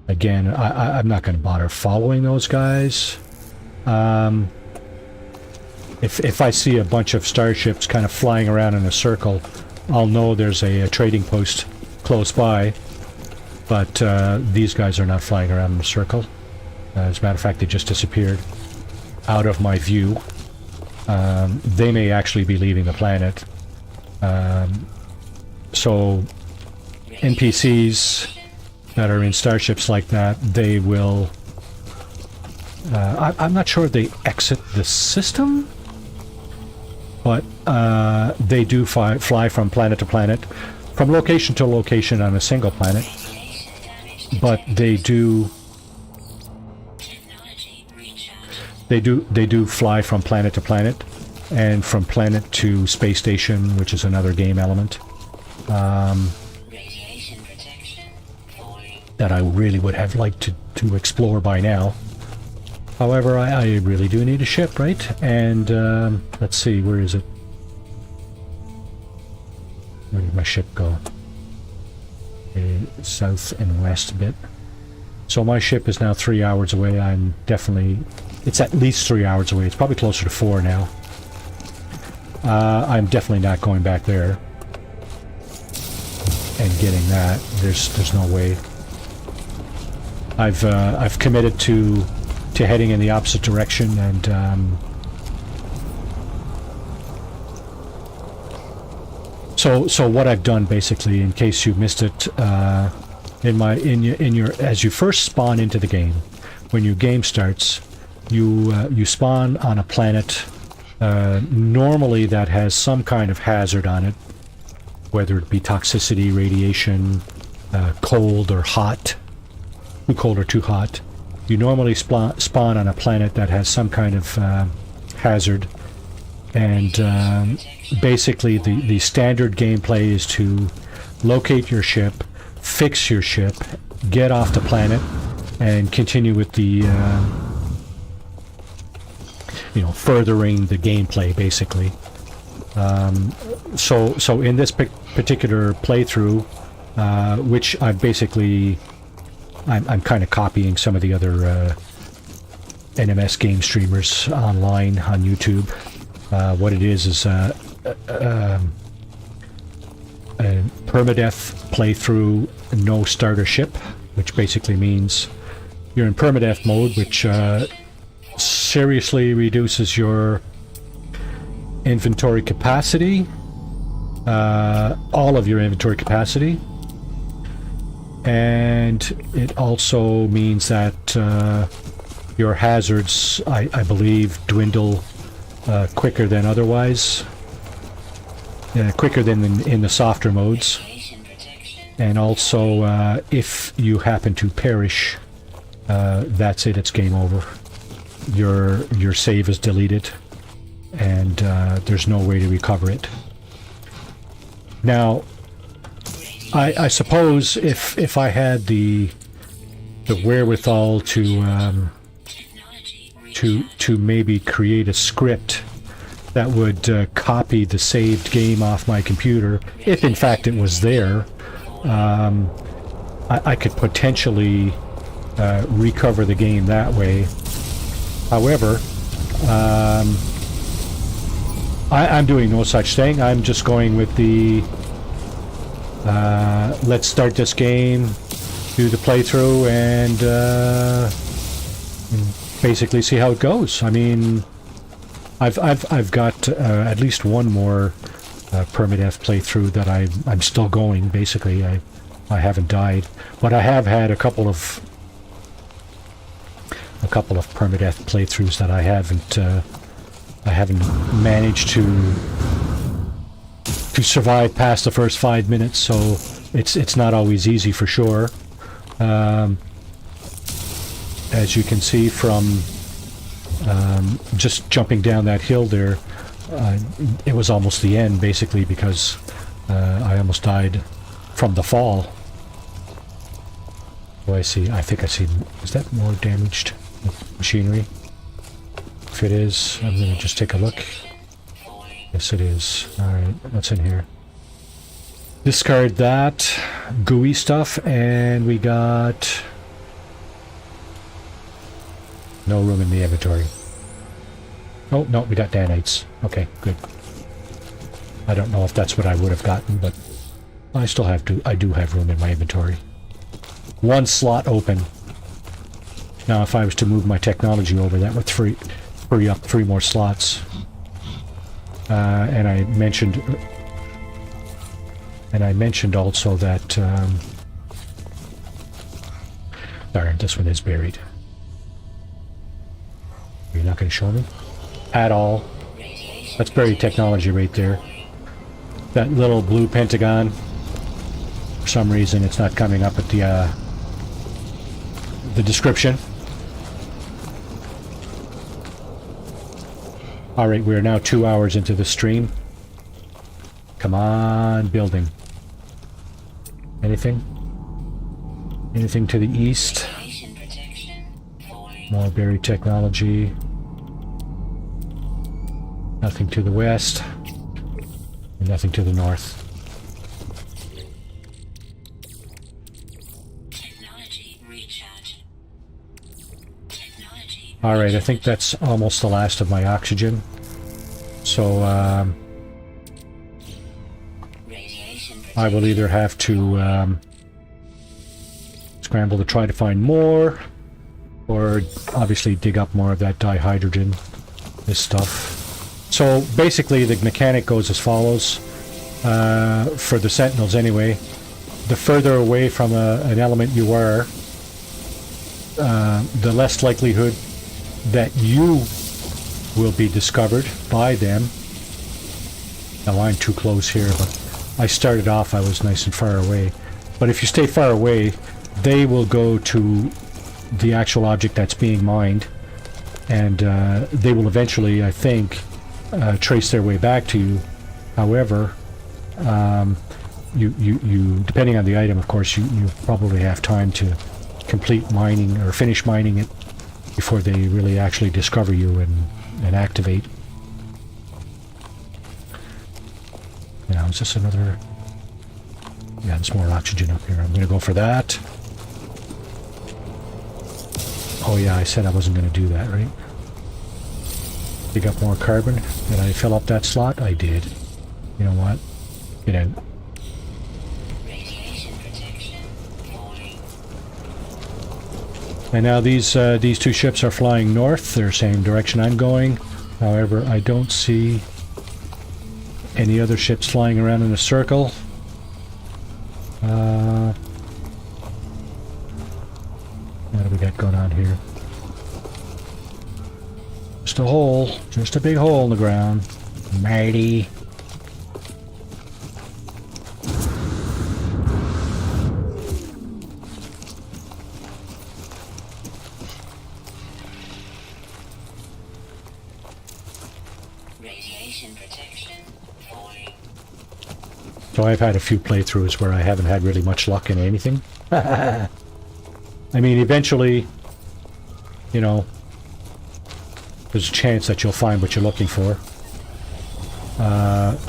again, I'm not going to bother following those guys. If I see a bunch of starships kind of flying around in a circle, I'll know there's a trading post close by, but these guys are not flying around in a circle. As a matter of fact, they just disappeared out of my view. They may actually be leaving the planet. So NPCs that are in starships like that, they will... I'm not sure if they exit the system, but they do fly from planet to planet, from location to location on a single planet. But they do... They do fly from planet to planet, and from planet to space station, which is another game element. That I really would have liked to explore by now. However, I really do need a ship, right? And let's see, where is it? Where did my ship go? South and west a bit. So my ship is now 3 hours away. I'm definitely... It's at least 3 hours away. It's probably closer to 4 now. I'm definitely not going back there and getting that. There's no way. I've committed to heading in the opposite direction, and So what I've done basically, in case you missed it, in your as you first spawn into the game, when your game starts, you spawn on a planet normally that has some kind of hazard on it, whether it be toxicity, radiation, cold or hot, too cold or too hot. You normally spawn on a planet that has some kind of hazard, and basically the standard gameplay is to locate your ship, fix your ship, get off the planet, and continue with the furthering the gameplay basically. So in this particular playthrough, which I'm kind of copying some of the other NMS game streamers online on YouTube. What it is a permadeath playthrough, no starter ship, which basically means you're in permadeath mode, which seriously reduces your inventory capacity, all of your inventory capacity, and it also means that your hazards, I believe, dwindle quicker than otherwise, quicker than in the softer modes. And also, if you happen to perish, that's it, it's game over. Your save is deleted, and there's no way to recover it. Now, I suppose if I had the wherewithal to maybe create a script that would copy the saved game off my computer, if in fact it was there, I could potentially recover the game that way. However, I'm doing no such thing. I'm just going with the let's start this game, do the playthrough, and basically see how it goes. I mean, I've got at least one more Permadeath playthrough that I'm still going. Basically, I haven't died, but I have had a couple of Permadeath playthroughs that I haven't managed to survive past the first 5 minutes. So it's not always easy for sure. As you can see from just jumping down that hill there, it was almost the end basically, because I almost died from the fall. Oh, I think I see, is that more damaged machinery? If it is, I'm gonna just take a look. Yes, it is. Alright, what's in here? Discard that gooey stuff, and we got no room in the inventory. Oh, no, we got nanites. Okay, good. I don't know if that's what I would have gotten, but I do have room in my inventory. One slot open. Now, if I was to move my technology over, that would free up 3 more slots. And I mentioned also that darn, this one is buried. You're not going to show me at all. That's buried technology right there. That little blue pentagon. For some reason, it's not coming up at the description. Alright, we are now 2 hours into the stream. Come on, building. Anything? Anything to the east? More buried technology. Nothing to the west. And nothing to the north. Alright, I think that's almost the last of my oxygen. So, I will either have to scramble to try to find more, or obviously dig up more of that dihydrogen, this stuff. So basically the mechanic goes as follows. for the Sentinels anyway. The further away from an element you are, the less likelihood that you will be discovered by them. Now I'm too close here, but I started off, I was nice and far away. But if you stay far away, they will go to the actual object that's being mined, and they will eventually, I think, trace their way back to you. However, you depending on the item, of course, you probably have time to complete mining or finish mining it before they really actually discover you and activate. Now, is this another? Yeah, there's more oxygen up here. I'm going to go for that. Oh yeah, I said I wasn't going to do that, right? Dig up more carbon. Did I fill up that slot? I did. You know what? Get out. Radiation protection falling. And now these two ships are flying north. They're same direction I'm going. However, I don't see any other ships flying around in a circle. What do we got going on here? Just a hole. Just a big hole in the ground. Mighty. Radiation protection falling. So I've had a few playthroughs where I haven't had really much luck in anything. I mean, eventually, you know, there's a chance that you'll find what you're looking for.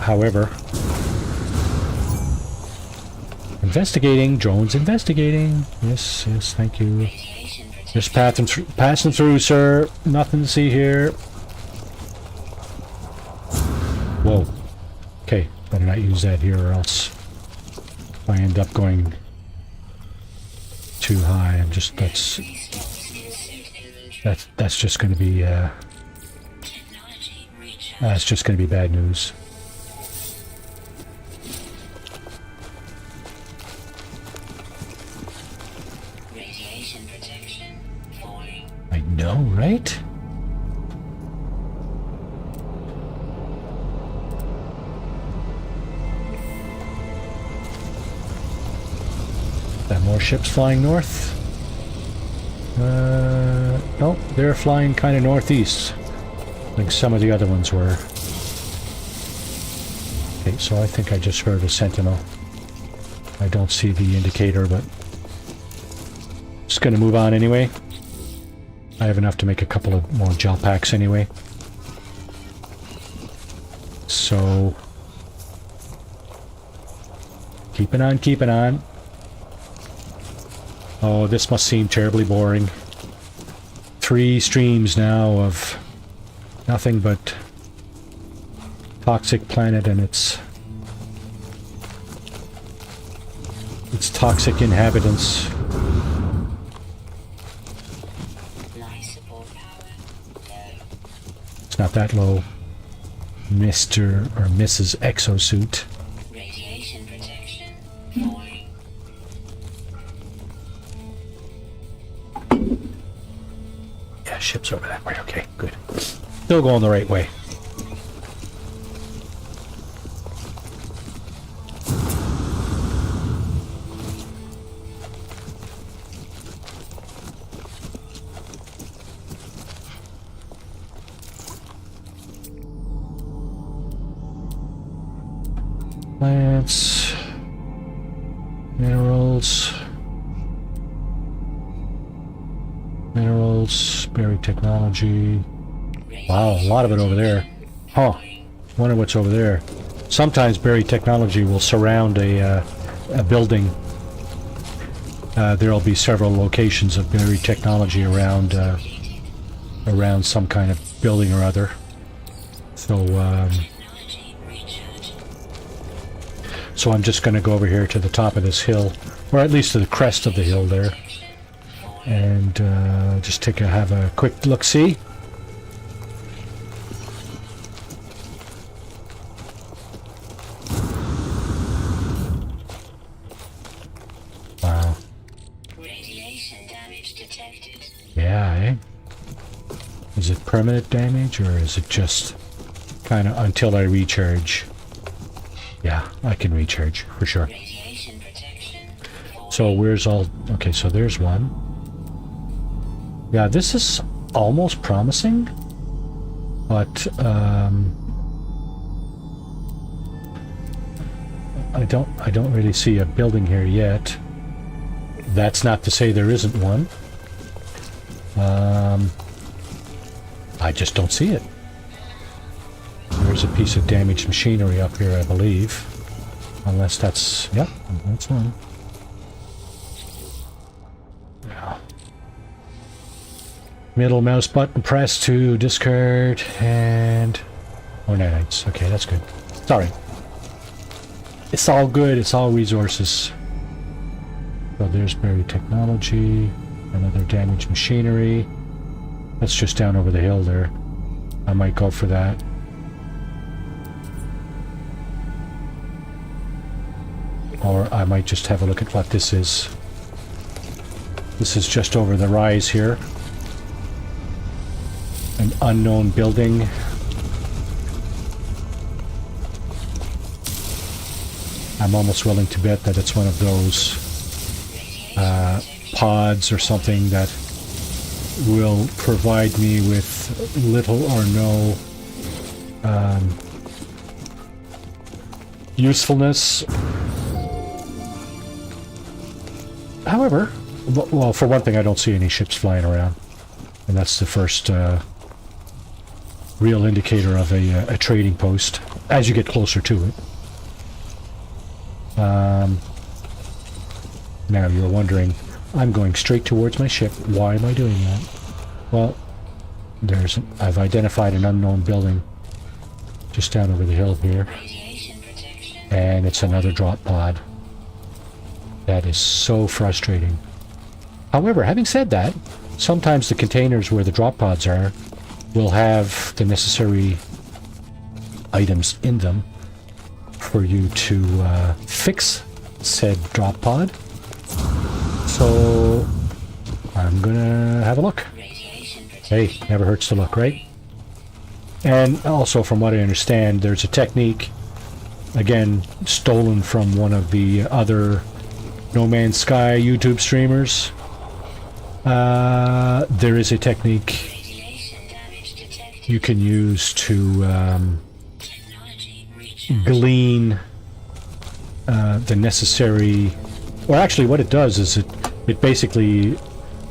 However, investigating, drones investigating. Yes, yes, thank you. Radiation protection. Just passing through, sir. Nothing to see here. Whoa. Okay, better not use that here or else if I end up going too high, I'm just, that's just going to be, Technology recharge. that's just going to be bad news. Radiation protection falling. I know, right? More ships flying north. No, they're flying kind of northeast. Like some of the other ones were. Okay, so I think I just heard a sentinel. I don't see the indicator, but just gonna move on anyway. I have enough to make a couple of more gel packs anyway. So keeping on, keeping on. Oh, this must seem terribly boring. 3 streams now of nothing but toxic planet and its toxic inhabitants. Life support power low. It's not that low. Mr. or Mrs. Exosuit. Radiation protection falling. Yeah, ship's over that way. Okay, good. Still going the right way. Plants, minerals, buried technology. Wow, a lot of it over there. Huh. Wonder what's over there. Sometimes buried technology will surround a building. There'll be several locations of buried technology around around some kind of building or other. So Technology recharge. so I'm just going to go over here to the top of this hill, or at least to the crest of the hill there, and just have a quick look-see. Is it permanent damage, or is it just kind of until I recharge? Yeah, I can recharge, for sure. Radiation protection. So where's all... Okay, so there's one. Yeah, this is almost promising, but I don't really see a building here yet. That's not to say there isn't one. I just don't see it. There's a piece of damaged machinery up here, I believe. Unless that's... Yep, that's one. Yeah. Middle mouse button press to discard and... More nanites. Okay, that's good. Sorry. It's all good. It's all resources. So there's buried technology. Another damaged machinery. That's just down over the hill there. I might go for that. Or I might just have a look at what this is. This is just over the rise here. An unknown building. I'm almost willing to bet that it's one of those pods or something that will provide me with little or no usefulness. However, well, for one thing, I don't see any ships flying around, and that's the first real indicator of a trading post as you get closer to it. Now you're wondering, I'm going straight towards my ship. Why am I doing that? Well, I've identified an unknown building just down over the hill here, and it's another drop pod. That is so frustrating. However, having said that, sometimes the containers where the drop pods are will have the necessary items in them for you to fix said drop pod. So I'm gonna have a look. Hey, never hurts to look, right? And also, from what I understand, there's a technique, again, stolen from one of the other No Man's Sky YouTube streamers. There is a technique you can use to glean the necessary... Well, actually, what it does is it basically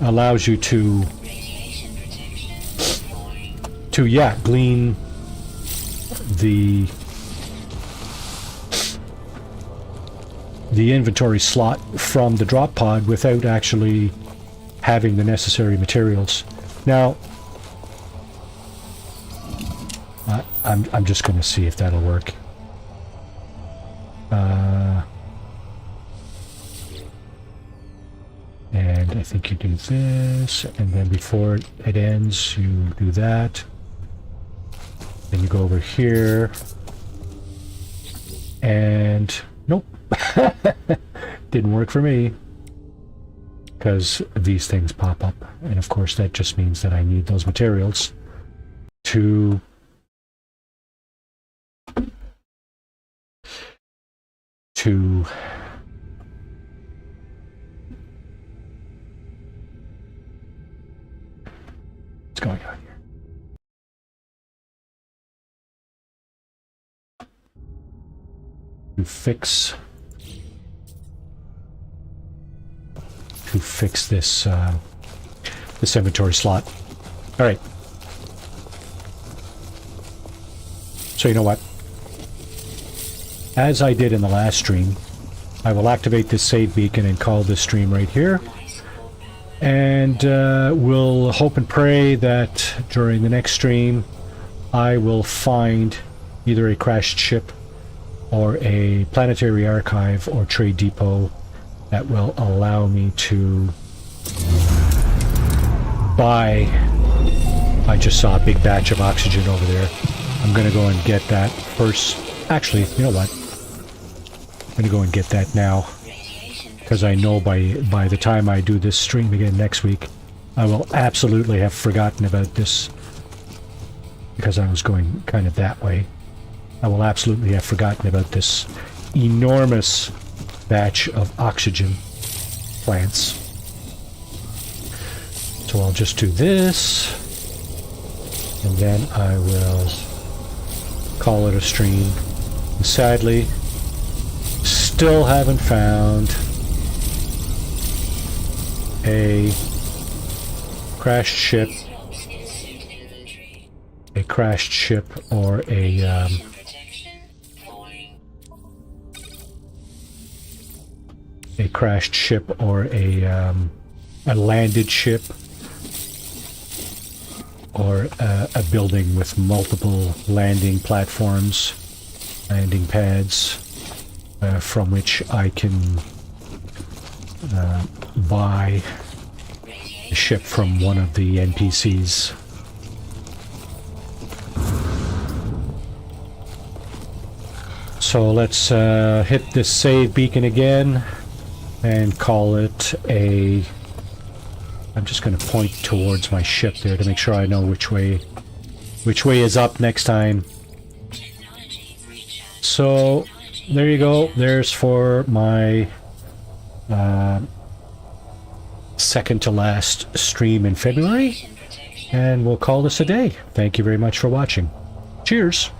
allows you to glean the inventory slot from the drop pod without actually having the necessary materials. Now, I'm just going to see if that'll work. And I think you do this, and then before it ends, you do that. Then you go over here, and nope, didn't work for me, because these things pop up, and of course that just means that I need those materials to what's going on here? To fix this this inventory slot. All right. So you know what? As I did in the last stream, I will activate this save beacon and call this stream right here. And we'll hope and pray that during the next stream I will find either a crashed ship or a planetary archive or trade depot that will allow me to buy... I just saw a big batch of oxygen over there. I'm gonna go and get that first. Actually, you know what? I'm gonna go and get that now, because I know by the time I do this stream again next week, I will absolutely have forgotten about this because I was going kind of that way. I will absolutely have forgotten about this enormous batch of oxygen plants. So I'll just do this, and then I will call it a stream. And sadly, still haven't found a crashed ship, Slots in suit inventory. a crashed ship, or a Radiation protection falling. crashed ship, or a landed ship, or a building with multiple landing platforms, landing pads, from which I can buy a ship from one of the NPCs. So let's hit this save beacon again and call it a... I'm just going to point towards my ship there to make sure I know which way is up next time. Technology recharge. So there you go. There's for my second to last stream in February, Radiation protection. and we'll call this a day. Thank you very much for watching. Cheers.